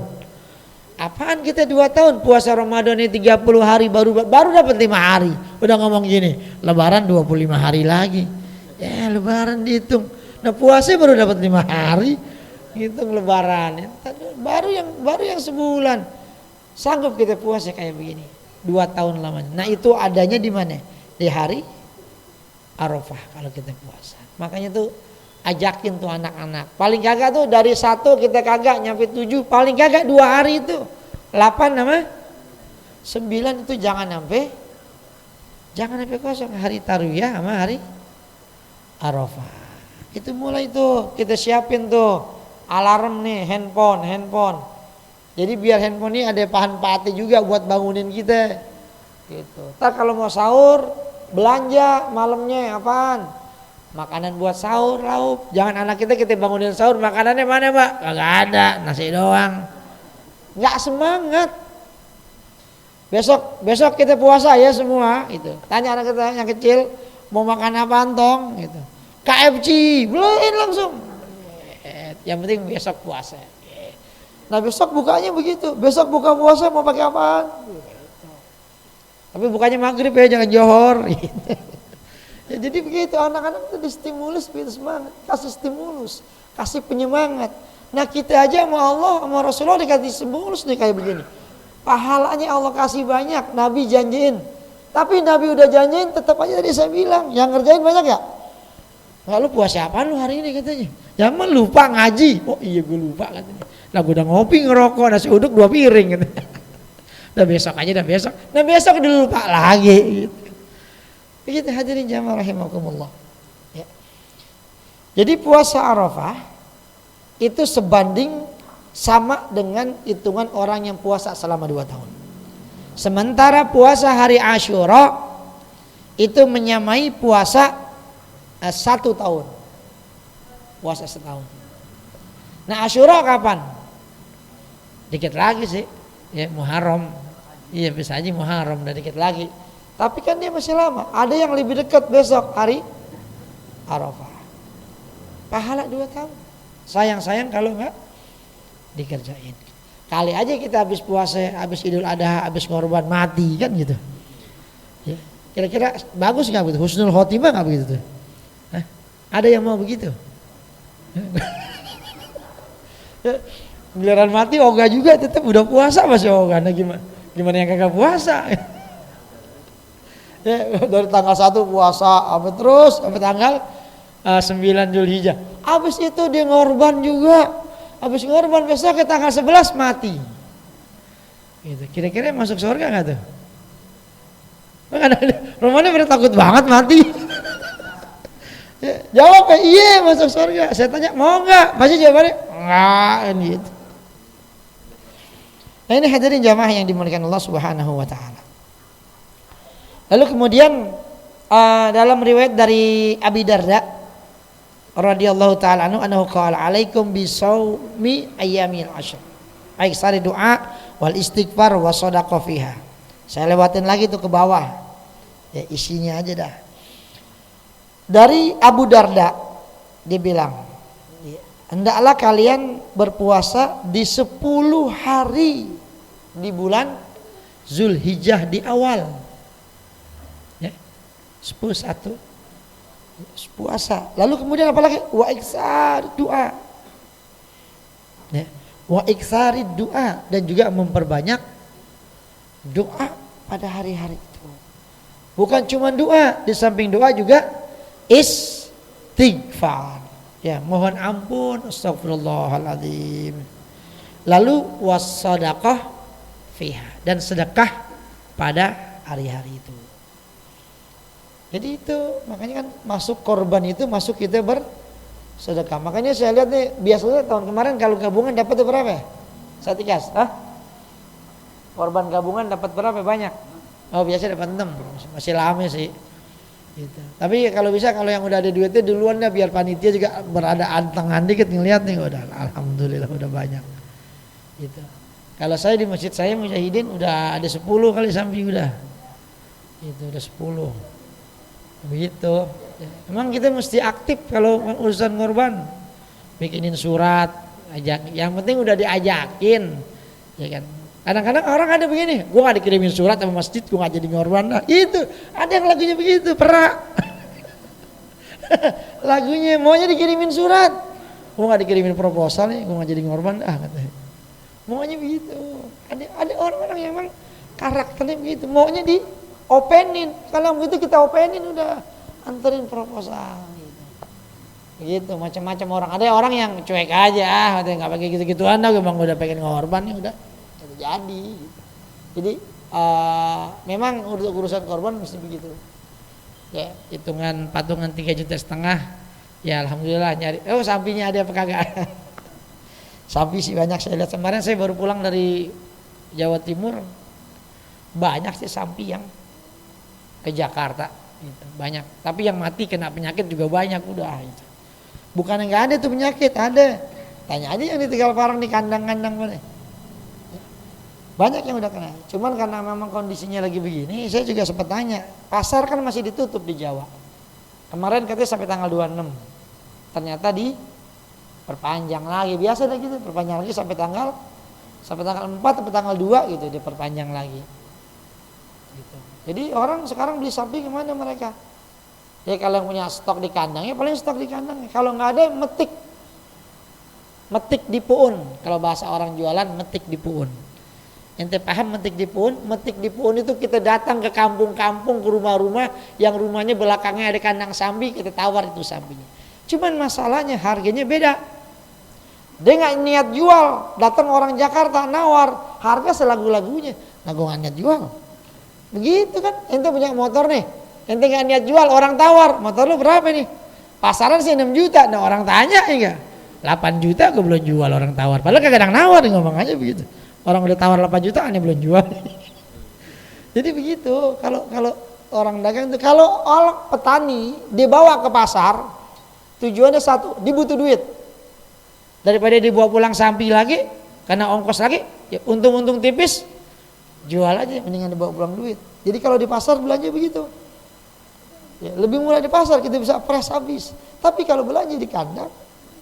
Apaan kita 2 tahun puasa Ramadan ini 30 hari baru dapat 5 hari. Udah ngomong gini, lebaran 25 hari lagi. Ya lebaran dihitung. Nah puasa baru dapat 5 hari. Hitung lebaran. Baru yang sebulan. Sanggup kita puasa kayak begini 2 tahun lamanya. Nah itu adanya di mana? Di hari Arafah kalau kita puasa. Makanya tuh ajakin tuh anak-anak. Paling kagak tuh dari 1 kita kagak nyampe 7, paling kagak 2 hari itu. 8 nama 9 itu jangan sampai kosong. Hari Tarwiyah sama hari Arafah. Itu mulai tuh kita siapin tuh alarm nih, handphone. Jadi biar handphone ini ada pahan pati juga buat bangunin kita. Gitu. Ntar kalau mau sahur, belanja malamnya apaan? Makanan buat sahur, lauk. Jangan anak kita bangunin sahur, makanannya mana Pak? Kagak ada, nasi doang. Nggak semangat. Besok kita puasa ya semua. Gitu. Tanya anak kita yang kecil mau makan apa tong? Gitu. KFC, beliin langsung. Yang penting besok puasa. Nah besok bukanya begitu. Besok buka puasa mau pakai apaan? Tapi bukanya maghrib ya, jangan johor. Gitu. Ya, jadi begitu anak-anak itu distimulus biar semangat, kasih stimulus, kasih penyemangat. Nah kita aja sama Allah sama Rasulullah dikasih stimulus nih kayak begini. Pahalanya Allah kasih banyak, Nabi janjiin. Tapi Nabi udah janjiin tetap aja tadi saya bilang, yang ngerjain banyak ya? Nggak, lu puasa apaan lu hari ini katanya? Jangan lupa ngaji. Oh iya gue lupa katanya. Lah gue udah ngopi ngerokok nasi uduk 2 piring katanya. Udah besok aja dah besok. Nah besok dilupa lagi gitu. Begitu hadirin jamaah rahimakumullah. Ya. Jadi puasa Arafah itu sebanding sama dengan hitungan orang yang puasa selama 2 tahun. Sementara puasa hari Asyura itu menyamai puasa 1 tahun. Puasa setahun. Nah Asyura kapan? Dikit lagi sih, ya Muharram. Iya bisa aja Muharram udah dikit lagi. Tapi kan dia masih lama. Ada yang lebih dekat besok hari Arafah. Pahala 2 tahun. Sayang-sayang kalau enggak dikerjain. Kali aja kita habis puasa, habis Idul Adha, habis korban mati kan gitu. Ya. Kira-kira bagus nggak begitu? Husnul khotimah nggak begitu tuh? Hah? Ada yang mau begitu? Ya, giliran mati ogah juga tetap udah puasa masih ogah. Nah gimana yang kagak puasa? Ya, dari tanggal 1 puasa apa terus sampai tanggal 9 Zulhijjah. Habis itu dia ngorban juga. Habis ngorban besok ke tanggal 11 mati. Gitu. Kira-kira masuk surga enggak tuh? Romanya pada takut banget mati. Ya, jawab iya masuk surga. Saya tanya mau enggak? Pasti jawabannya enggak gitu. Nah ini hadirin jamaah yang dimuliakan Allah Subhanahu wa taala. Lalu kemudian dalam riwayat dari Abi Darda radhiyallahu taala anhu qala alaikum bisawmi ayyamil ashr. Baik sari doa wal istighfar wa shadaqah fiha. Saya lewatin lagi tuh ke bawah. Ya isinya aja dah. Dari Abu Darda dia bilang, hendaklah kalian berpuasa di 10 hari di bulan Zulhijjah di awal. Ya. 10 puasa. Lalu kemudian apalagi wa iksar doa. Ya. Wa iksari doa dan juga memperbanyak doa pada hari-hari itu. Bukan cuma doa, di samping doa juga istighfar. Ya, mohon ampun, astagfirullahaladzim. Lalu wassadaqah fiha dan sedekah pada hari-hari itu. Jadi itu makanya kan masuk korban itu masuk kita bersedekah. Makanya saya lihat nih biasanya tahun kemarin kalau gabungan dapat berapa ya? Satikas, korban gabungan dapat berapa banyak? Oh biasa dapat 6, masih lama sih. Gitu. Tapi kalau bisa kalau yang udah ada duitnya duluan dah biar panitia juga berada tangan dikit ngeliat nih udah alhamdulillah udah banyak. Gitu. Kalau saya di masjid saya Mujahidin udah ada 10 kali samping udah. Itu udah 10. Begitu. Emang kita mesti aktif kalau urusan korban. Bikinin surat, ajak. Yang penting udah diajakin. Ya kan. Kadang-kadang orang ada begini, gue gak dikirimin surat sama masjid, gue gak jadi ngorban. Nah, itu ada yang lagunya begitu, perak. Lagunya maunya dikirimin surat, gue gak dikirimin proposal nih, gue gak jadi ngorban katanya. Maunya begitu. Ada orang-orang yang emang karakternya begitu, maunya di openin. Kalau begitu kita openin udah anterin proposal. Begitu macam-macam orang. Ada orang yang cuek aja, katanya nggak pakai gitu-gituan dah, bang udah pengen ngorban nih udah. Jadi gitu. Jadi memang urusan korban mesti begitu ya, hitungan patungan 3,5 juta ya alhamdulillah nyari. Sapinya ada apa kagak? Sapi sih banyak saya lihat. Kemarin saya baru pulang dari Jawa Timur, banyak sih sapi yang ke Jakarta gitu. Banyak, tapi yang mati kena penyakit juga banyak udah gitu. Bukan enggak ada tuh penyakit, ada. Tanya aja yang di Tegal Parang di kandang-kandang mana. Banyak yang udah kena. Cuman karena memang kondisinya lagi begini, saya juga sempat tanya. Pasar kan masih ditutup di Jawa. Kemarin katanya sampai tanggal 26. Ternyata diperpanjang lagi. Biasa dah gitu, perpanjang lagi sampai tanggal 4 sampai tanggal 2 gitu diperpanjang lagi. Gitu. Jadi orang sekarang beli sapi kemana mereka? Ya kalau yang punya stok di kandang ya paling stok di kandang. Kalau nggak ada metik di puun. Kalau bahasa orang jualan metik di puun. Ente paham metik di puun? Metik di puun itu kita datang ke kampung-kampung, ke rumah-rumah yang rumahnya belakangnya ada kandang sapi, kita tawar itu sapinya. Cuman masalahnya harganya beda. Dia nggak niat jual, datang orang Jakarta nawar harga selagu-lagunya. Nah gue nggak niat jual. Begitu kan? Ente punya motor nih, ente nggak niat jual, orang tawar, motor lu berapa nih? Pasaran sih 6 juta. Nah orang tanya enggak? 8 juta gue belum jual, orang tawar. Padahal kagak ada yang nawar, ngomong aja begitu. Orang udah tawar 8 juta aneh belum jual. Jadi begitu kalau orang dagang itu, kalau orang petani dibawa ke pasar tujuannya satu, dia butuh duit. Daripada dibawa pulang sapi lagi karena ongkos lagi, ya untung-untung tipis jual aja mendingan dibawa pulang duit. Jadi kalau di pasar belanja begitu. Ya, lebih murah di pasar kita bisa press habis. Tapi kalau belanja di kandang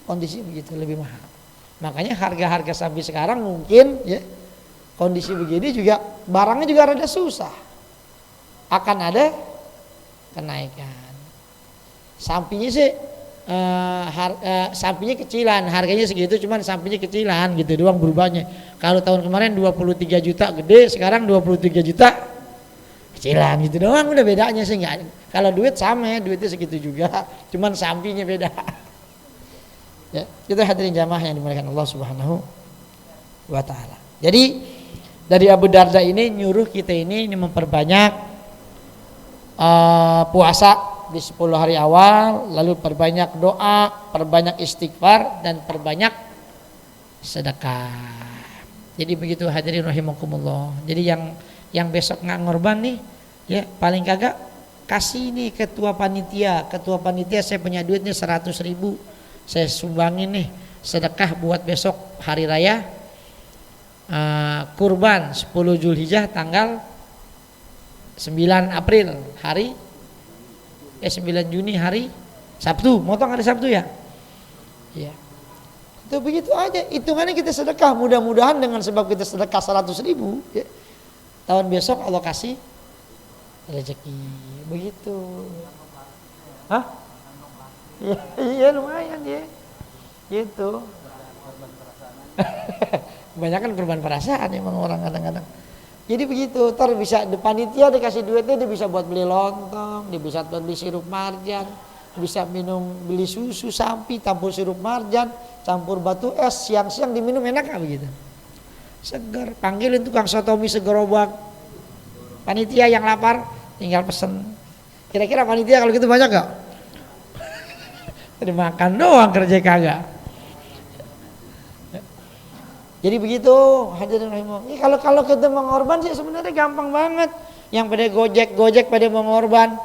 kondisi begitu lebih mahal. Makanya harga-harga sapi sekarang mungkin ya kondisi begini juga barangnya juga rada susah. Akan ada kenaikan. Sapinya sih sapinya kecilan, harganya segitu cuman sapinya kecilan gitu doang berubahnya. Kalau tahun kemarin 23 juta gede, sekarang 23 juta kecilan gitu doang, udah bedanya sih enggak. Kalau duit sama, duitnya segitu juga, cuman sapinya beda. Ya, itu hadirin jamaah yang dimuliakan Allah Subhanahu wa taala. Jadi dari Abu Darda ini nyuruh kita ini memperbanyak puasa di 10 hari awal, lalu perbanyak doa, perbanyak istighfar dan perbanyak sedekah. Jadi begitu hadirin rahimakumullah. Jadi yang besok nggak ngorban nih, ya paling kagak kasih nih ketua panitia saya punya duit nih 100.000, saya sumbangin nih sedekah buat besok hari raya kurban 10 Zulhijjah tanggal 9 April hari 9 Juni hari Sabtu, motong hari Sabtu ya. Iya. Itu begitu aja, hitungannya kita sedekah, mudah-mudahan dengan sebab kita sedekah 100.000 ya, tahun besok Allah kasih rezeki begitu. Hah? Ya, iya lumayan ya. Gitu. Kebanyakan kurban perasaan emang orang kadang-kadang. Jadi begitu, ntar bisa panitia dikasih duitnya dia bisa buat beli lontong, dia bisa buat beli sirup marjan, bisa beli susu sapi campur sirup marjan, campur batu es, siang-siang diminum enak gak begitu? Segar, panggilin tukang soto mie segerobak. Panitia yang lapar tinggal pesen. Kira-kira panitia kalau gitu banyak gak? Tadi makan doang kerja kagak. Jadi begitu hadirin rahimakumullah. Kalau kita mengorban sih sebenarnya gampang banget. Yang pada gojek pada mengorban.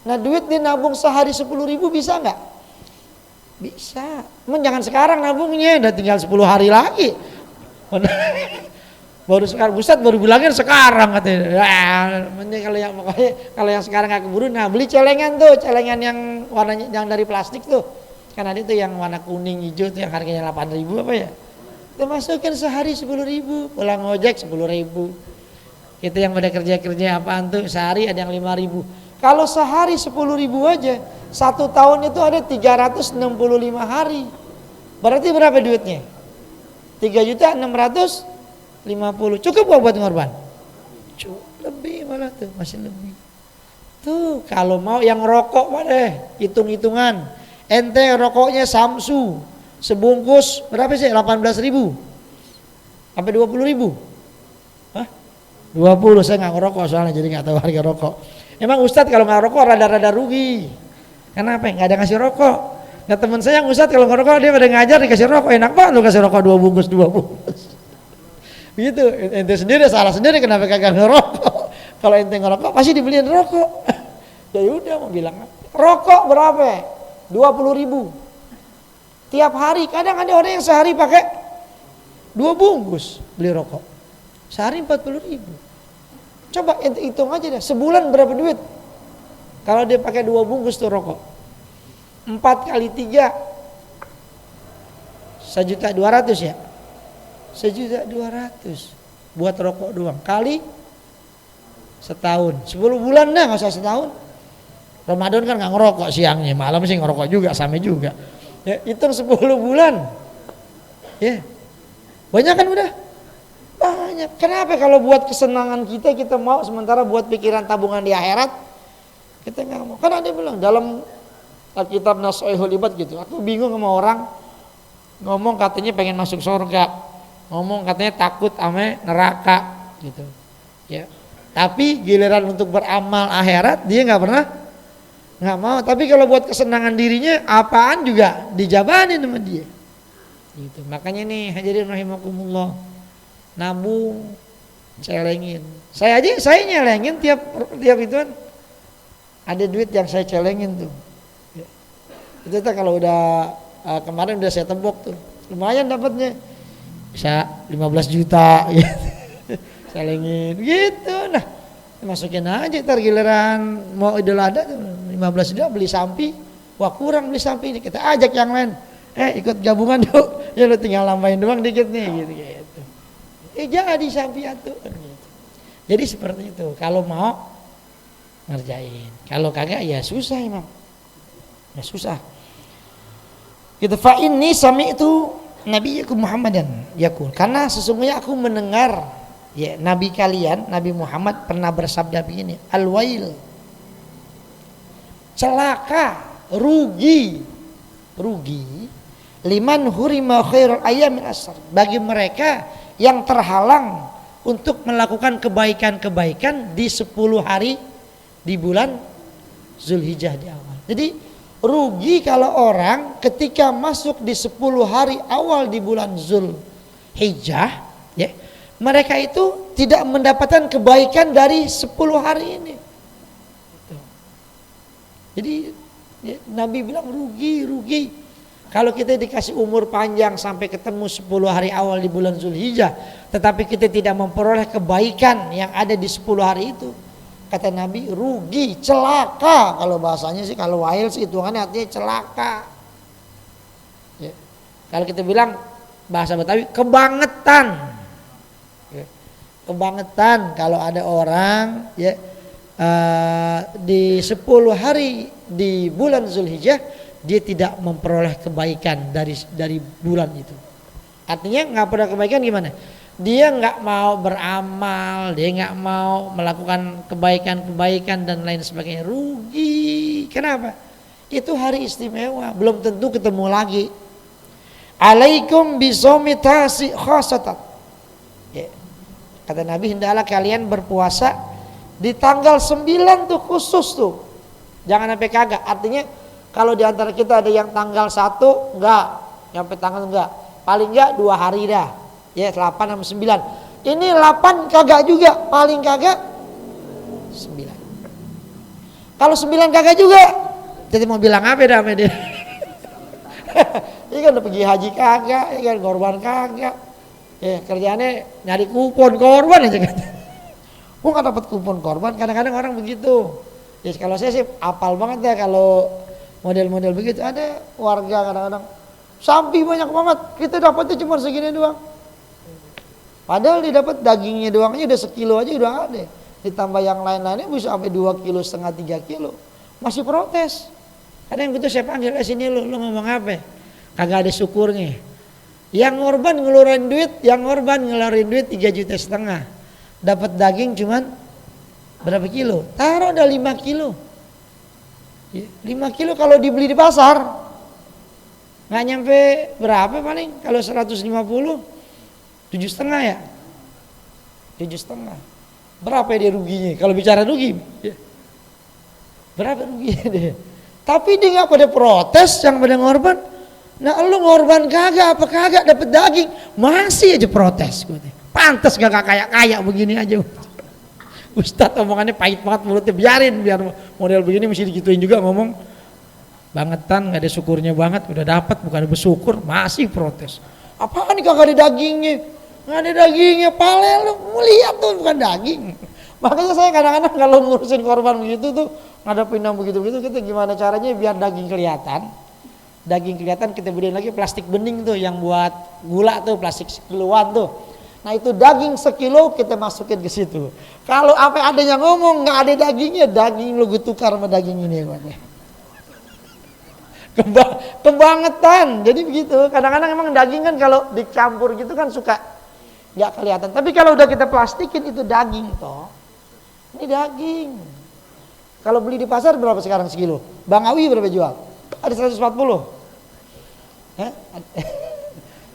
Nah duit dia nabung sehari 10.000 bisa nggak? Bisa. Jangan sekarang nabungnya, udah tinggal 10 hari lagi. Baru sekarang Ustadz baru bilangin sekarang katanya. Kalau yang sekarang nggak keburu, nah beli celengan tuh, celengan yang warnanya yang dari plastik tuh. Kan ada tuh yang warna kuning hijau tuh yang harganya 8.000 apa ya? Kita masukkan sehari 10.000, pulang ngojek 10.000. Kita yang pada kerja apaan tuh sehari ada yang 5.000. Kalau sehari 10.000 aja, 1 tahun itu ada 365 hari. Berarti berapa duitnya? 3.650. Cukup gak buat ngorban? Cukup, lebih malah tuh, masih lebih. Tuh kalau mau yang rokok pada hitung-hitungan. Ente rokoknya Samsu sebungkus berapa sih? 18.000 sampai 20.000. Hah? 20, saya nggak ngerokok soalnya jadi nggak tahu harga rokok. Emang Ustadz kalau nggak rokok rada-rada rugi. Kenapa? Nggak ada ngasih rokok. Nah teman saya yang Ustadz kalau ngerokok dia pada ngajar dikasih rokok, enak banget lu kasih rokok 2 bungkus. Begitu, ente sendiri salah sendiri kenapa kagak ngerokok. Kalau ente ngerokok pasti dibeliin rokok. Ya udah mau bilang rokok berapa? 20.000. Tiap hari, kadang ada orang yang sehari pakai 2 bungkus beli rokok. Sehari 40.000. Coba hitung aja deh, sebulan berapa duit? Kalau dia pakai 2 bungkus tuh rokok. 4 kali 3 1.200.000 ya? 1.200.000 buat rokok doang. Kali setahun, 10 bulan dah, nggak usah setahun. Ramadan kan nggak ngerokok siangnya, malam sih ngerokok juga, sama juga. Ya, hitung 10 bulan. Ya. Banyak kan udah? Banyak. Kenapa kalau buat kesenangan kita mau, sementara buat pikiran tabungan di akhirat kita nggak mau. Kan ada bilang dalam kitab Nashihul Ibad gitu. Aku bingung sama orang ngomong katanya pengen masuk surga, ngomong katanya takut sama neraka gitu. Ya. Tapi giliran untuk beramal akhirat dia nggak mau. Tapi kalau buat kesenangan dirinya apaan juga dijabanin sama dia. Gitu. Makanya nih hadirin rahimakumullah, nabung, celengin. Saya nyelengin tiap itu kan ada duit yang saya celengin tuh. Ya. Itu tuh kalau udah kemarin udah saya tembok tuh, lumayan dapatnya, bisa 15 juta. Gitu. selingin gitu. Nah, masukin aja ntar giliran mau Idul Adha 15 Idul beli sapi, wah kurang beli sapi ini, kita ajak yang lain, ikut gabungan tuh, ya lu tinggal nambahin doang dikit nih gitu. Jadi sapi atuh gitu. Jadi seperti itu kalau mau ngerjain, kalau kagak ya susah Imam, ya susah. Gitu, fa inni sami'tu nabiyyakum Muhammadan yaqul, karena sesungguhnya aku mendengar ya nabi kalian Nabi Muhammad pernah bersabda begini, al-wail, celaka, rugi liman hurima khairul ayyamil asr, bagi mereka yang terhalang untuk melakukan kebaikan-kebaikan di 10 hari di bulan Zulhijjah di awal. Jadi rugi kalau orang ketika masuk di 10 hari awal di bulan Zulhijjah ya, mereka itu tidak mendapatkan kebaikan dari 10 hari ini. Jadi ya, Nabi bilang rugi. Kalau kita dikasih umur panjang sampai ketemu 10 hari awal di bulan Zulhijjah, tetapi kita tidak memperoleh kebaikan yang ada di 10 hari itu, kata Nabi rugi, celaka. Kalau bahasanya sih, kalau wail sih hitungannya artinya celaka ya. Kalau kita bilang bahasa Betawi kebangetan ya. Kebangetan kalau ada orang ya di 10 hari di bulan Zulhijjah dia tidak memperoleh kebaikan dari bulan itu. Artinya nggak pernah kebaikan gimana? Dia nggak mau beramal, dia nggak mau melakukan kebaikan dan lain sebagainya. Rugi. Kenapa? Itu hari istimewa, belum tentu ketemu lagi. Alaikum bisomi tasi khosatan. Ya. Kata Nabi, hendaklah kalian berpuasa di tanggal 9 tuh khusus tuh. Jangan sampai kagak. Artinya kalau di antara kita ada yang tanggal 1 enggak, sampai tanggal enggak, paling enggak 2 hari dah. Ya 8 sama 9. Ini 8 kagak juga, paling kagak 9. Kalau 9 kagak juga, jadi mau bilang apa dah sama dia? Ini kan udah pergi haji kagak, ini kan korban kagak. Ya kerjaannya nyari kupon korban aja kan. Gua nggak dapat kupon korban, kadang-kadang orang begitu. Ya kalau saya sih apal banget ya kalau model-model begitu. Ada warga kadang-kadang sapi banyak banget, kita dapatnya cuma segini doang. Padahal dia dapat dagingnya doang aja udah sekilo aja udah ada. Ditambah yang lain-lainnya bisa sampai 2,5 kilo, 3 kilo. Masih protes. Ada yang gitu saya panggil, sini lu ngomong apa? Kagak ada syukurnya. Yang korban ngeluarin duit 3,5 juta. Dapat daging cuman berapa kilo? Taruh udah 5 kilo. 5 kilo kalau dibeli di pasar nggak nyampe berapa paling, kalau 150 7,5 ya, 7,5. Berapa dia ruginya? Kalau bicara rugi berapa ruginya dia? Tapi dia nggak pada protes, yang pada ngorban. Nah lu ngorban kagak apa kagak dapat daging masih aja protes. Pantas gak kayak begini aja. Ustadz omongannya pahit banget mulutnya, biarin biar model begini mesti digituin juga ngomong bangetan, nggak ada syukurnya banget, udah dapat bukan bersyukur masih protes. Apaan nih kagak ada dagingnya? Nggak ada dagingnya, pale lu lihat tuh bukan daging. Makanya saya kadang-kadang kalau ngurusin korban begitu tuh ngadepin yang begitu-begitu, kita gimana caranya biar daging kelihatan kita beliin lagi plastik bening tuh yang buat gula tuh, plastik sekiloan tuh. Nah itu daging sekilo kita masukin ke situ. Kalau apa ada yang ngomong nggak ada dagingnya, daging lu gue tukar sama daging ini. Kebangetan. Jadi begitu. Kadang-kadang emang daging kan kalau dicampur gitu kan suka nggak kelihatan. Tapi kalau udah kita plastikin itu daging toh. Ini daging. Kalau beli di pasar berapa sekarang sekilo? Bang Awi berapa jual? Ada 140. Ya?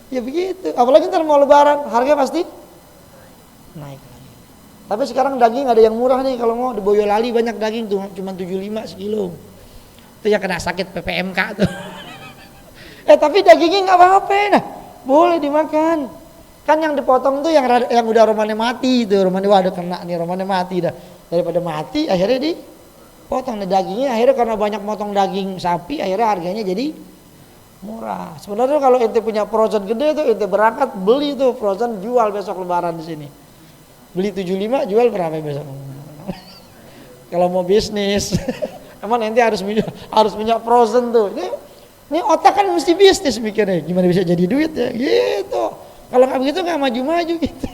Ya begitu, apalagi ntar mau lebaran harga pasti naik lagi. Tapi sekarang daging ada yang murah nih, kalau mau di Boyolali banyak daging tuh cuma 75 sekilo. Itu yang kena sakit PPMK tuh. Tapi dagingnya nggak apa-apa, nah boleh dimakan. Kan yang dipotong tuh yang udah romannya mati tuh, romannya waduh kena nih romannya mati dah. Daripada mati akhirnya dipotong nih dagingnya, akhirnya karena banyak motong daging sapi akhirnya harganya jadi murah. Sebenarnya kalau ente punya frozen gede tuh ente berangkat beli tuh frozen jual besok lebaran di sini. Beli 75 jual berapa besok? Kalau mau bisnis, emang nanti harus punya frozen tuh. Ini otak kan mesti bisnis mikirnya, gimana bisa jadi duit ya gitu. Kalau nggak begitu nggak maju-maju gitu.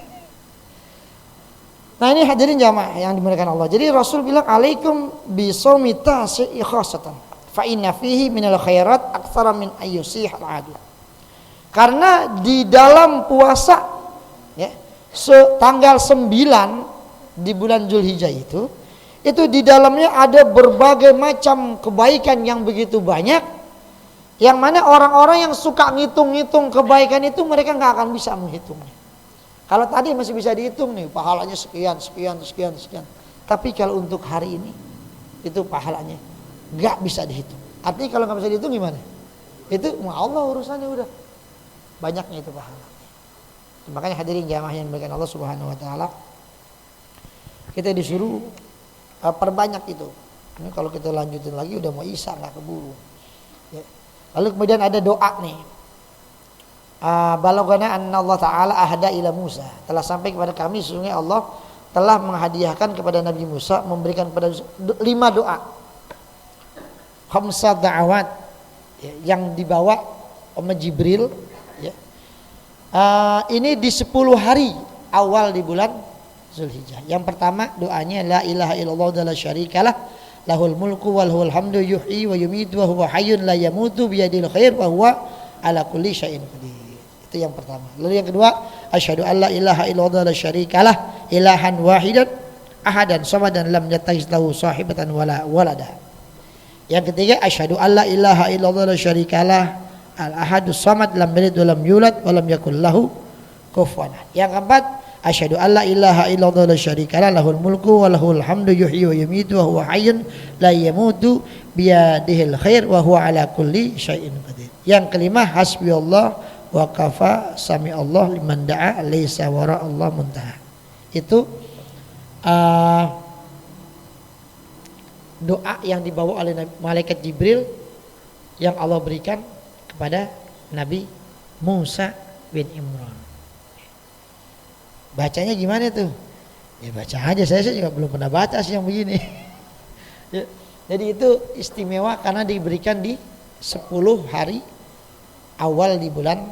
Nah ini hadirin jamaah yang dimuliakan Allah. Jadi Rasul bilang alaikum bisaumi tasi'i khasatan fa inna fihi minal khairat aktsara min ayyusihal adu. Karena di dalam puasa ya, tanggal 9 di bulan Zulhijjah itu di dalamnya ada berbagai macam kebaikan yang begitu banyak, yang mana orang-orang yang suka ngitung-ngitung kebaikan itu mereka nggak akan bisa menghitungnya. Kalau tadi masih bisa dihitung nih, pahalanya sekian. Tapi kalau untuk hari ini itu pahalanya nggak bisa dihitung. Artinya kalau nggak bisa dihitung gimana? Itu Allah urusannya udah banyaknya itu pahala. Makanya hadirin jamaah yang dimuliakan Allah Subhanahu Wa Taala, kita disuruh perbanyak itu. Ini kalau kita lanjutin lagi udah mau isya nggak keburu. Ya. Lalu kemudian ada doa nih. Balagana anna Allah Ta'ala ahda ila Musa, telah sampai kepada kami sesungguhnya Allah telah menghadiahkan kepada Nabi Musa, memberikan kepada 5 doa, 5 da'awat ya, yang dibawa oleh Jibril ya. Ini di 10 hari awal di bulan Zulhijjah. Yang pertama doanya la ilaha illallah wa la syarikalah lahul mulku wal huwal hamdu yuhyi wa yumiitu wa huwa hayyun la yamutu biyadil khair wa huwa ala kulli syai'in qadir. Itu yang pertama. Lalu yang kedua, asyhadu alla ilaha illallah la syarikalah ilahan wahidan ahadan samadan lam yattakhidz lahu sahibatan wala walada. Yang ketiga, asyhadu alla ilaha illallah la syarikalah al ahadus samad lam yalid wa lam yulad wa lam yakul lahu kufuwan ahad. Yang keempat, asyhadu alla ilaha illallah la syarikalah lahul mulku wa lahul hamdu yuhyi wa yumiitu wa huwa hayyun la yamutu biyadihil khair wa huwa ala kulli syai'in qadir. Yang kelima, hasbiyallah wa kafa sami Allah liman da'a laisa wara Allah muntaha. Itu doa yang dibawa oleh malaikat Jibril yang Allah berikan kepada Nabi Musa bin Imran. Bacanya gimana tuh? Ya baca aja, saya juga belum pernah baca sih yang begini. Ya, jadi itu istimewa karena diberikan di 10 hari awal di bulan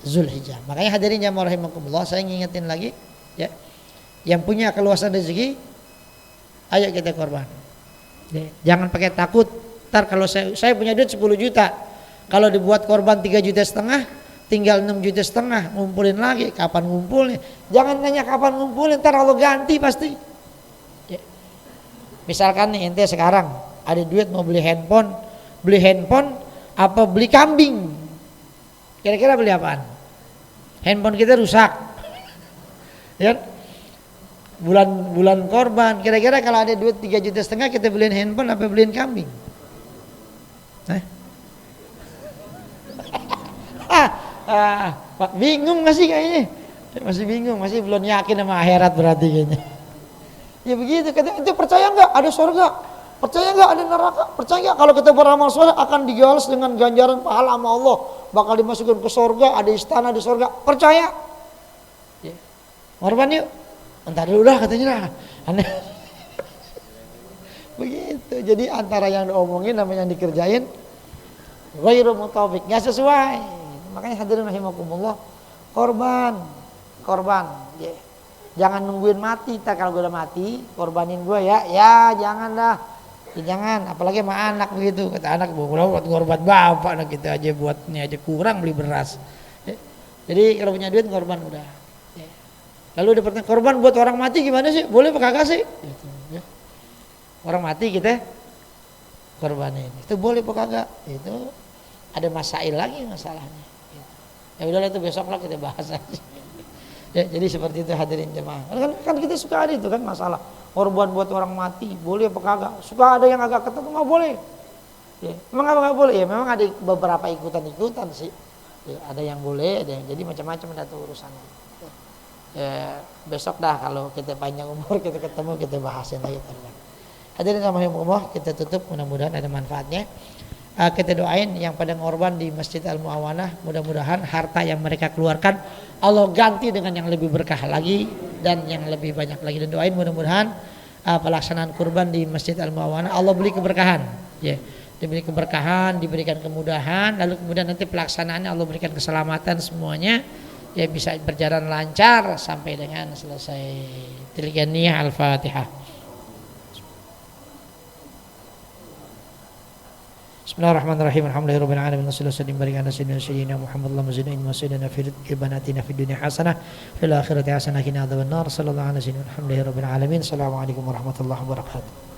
Zulhijjah. Makanya hadirin jamaah rahimakumullah, saya ngingetin lagi ya, yang punya keluasan rezeki ayo kita korban ya, jangan pakai takut ntar kalau saya punya duit 10 juta kalau dibuat korban 3,5 juta tinggal 6,5 juta ngumpulin lagi, kapan ngumpulnya? Jangan nanya kapan ngumpulin, ntar Allah ganti pasti ya. Misalkan nih ente sekarang ada duit mau beli handphone apa beli kambing, kira-kira beli apaan? Handphone kita rusak ya, bulan korban, kira-kira kalau ada duit 3,5 juta kita beliin handphone apa beliin kambing? Bingung gak sih kayaknya? Masih bingung, masih belum yakin sama akhirat berarti kayaknya. Ya begitu, itu percaya nggak ada surga? Percaya nggak ada neraka? Percaya nggak kalau kita beramal soleh akan dibalas dengan ganjaran pahala sama Allah, bakal dimasukkan ke surga, ada istana di surga? Percaya? Ya. Korban yuk. Entar dulu dah katanya dah. Aneh. Begitu. Jadi antara yang diomongin sama yang dikerjain ghairu mutafiq, nggak sesuai. Makanya hadirin rahimakumullah, korban. Ya. Jangan nungguin mati. Kalau gue udah mati, korbanin gue ya. Ya jangan dah. Ya, jangan, apalagi sama anak begitu. Kata anak, buat korban bapak, nah kita aja buatnya aja kurang beli beras. Ya. Jadi kalau punya duit korban udah. Ya. Lalu ada pertanyaan, korban buat orang mati gimana sih? Boleh apa kagak sih? Gitu, ya. Orang mati kita korbanin. Itu boleh apa kagak? Itu ada masail lagi masalahnya. Ya udahlah itu besok lah kita bahas aja. Ya, jadi seperti itu hadirin jemaah. Kan kita suka ada itu kan masalah korban buat orang mati boleh apa kagak? Suka ada yang agak ketemu nggak boleh. Ya, memang nggak boleh ya. Memang ada beberapa ikutan sih. Ya, ada yang boleh, ada yang jadi macam-macam ada tuh urusannya. Ya, besok dah kalau kita panjang umur kita ketemu kita bahasin lagi teman. Hadirin rahimakumullah, kita tutup mudah-mudahan ada manfaatnya. Kita doain yang pada ngorban di Masjid Al-Mu'awanah, mudah-mudahan harta yang mereka keluarkan Allah ganti dengan yang lebih berkah lagi dan yang lebih banyak lagi, dan doain mudah-mudahan pelaksanaan kurban di Masjid Al-Muawana Allah beri keberkahan, ya, diberi keberkahan, diberikan kemudahan, lalu kemudian nanti pelaksanaannya Allah berikan keselamatan semuanya, ya bisa berjalan lancar sampai dengan selesai. Tilka niyah. Al-Fatihah. Bismillahirrahmanirrahim. Alhamdulillahirabbil alamin. Wassalatu wassalamu ala Muhammad Allahumma zidna fi ibanatina fid dunya hasanah fil akhirati hasanah qina adzabannar. Sallallahu alaihi wasallam. Alhamdulillahirabbil alamin. Assalamualaikum warahmatullahi wabarakatuh.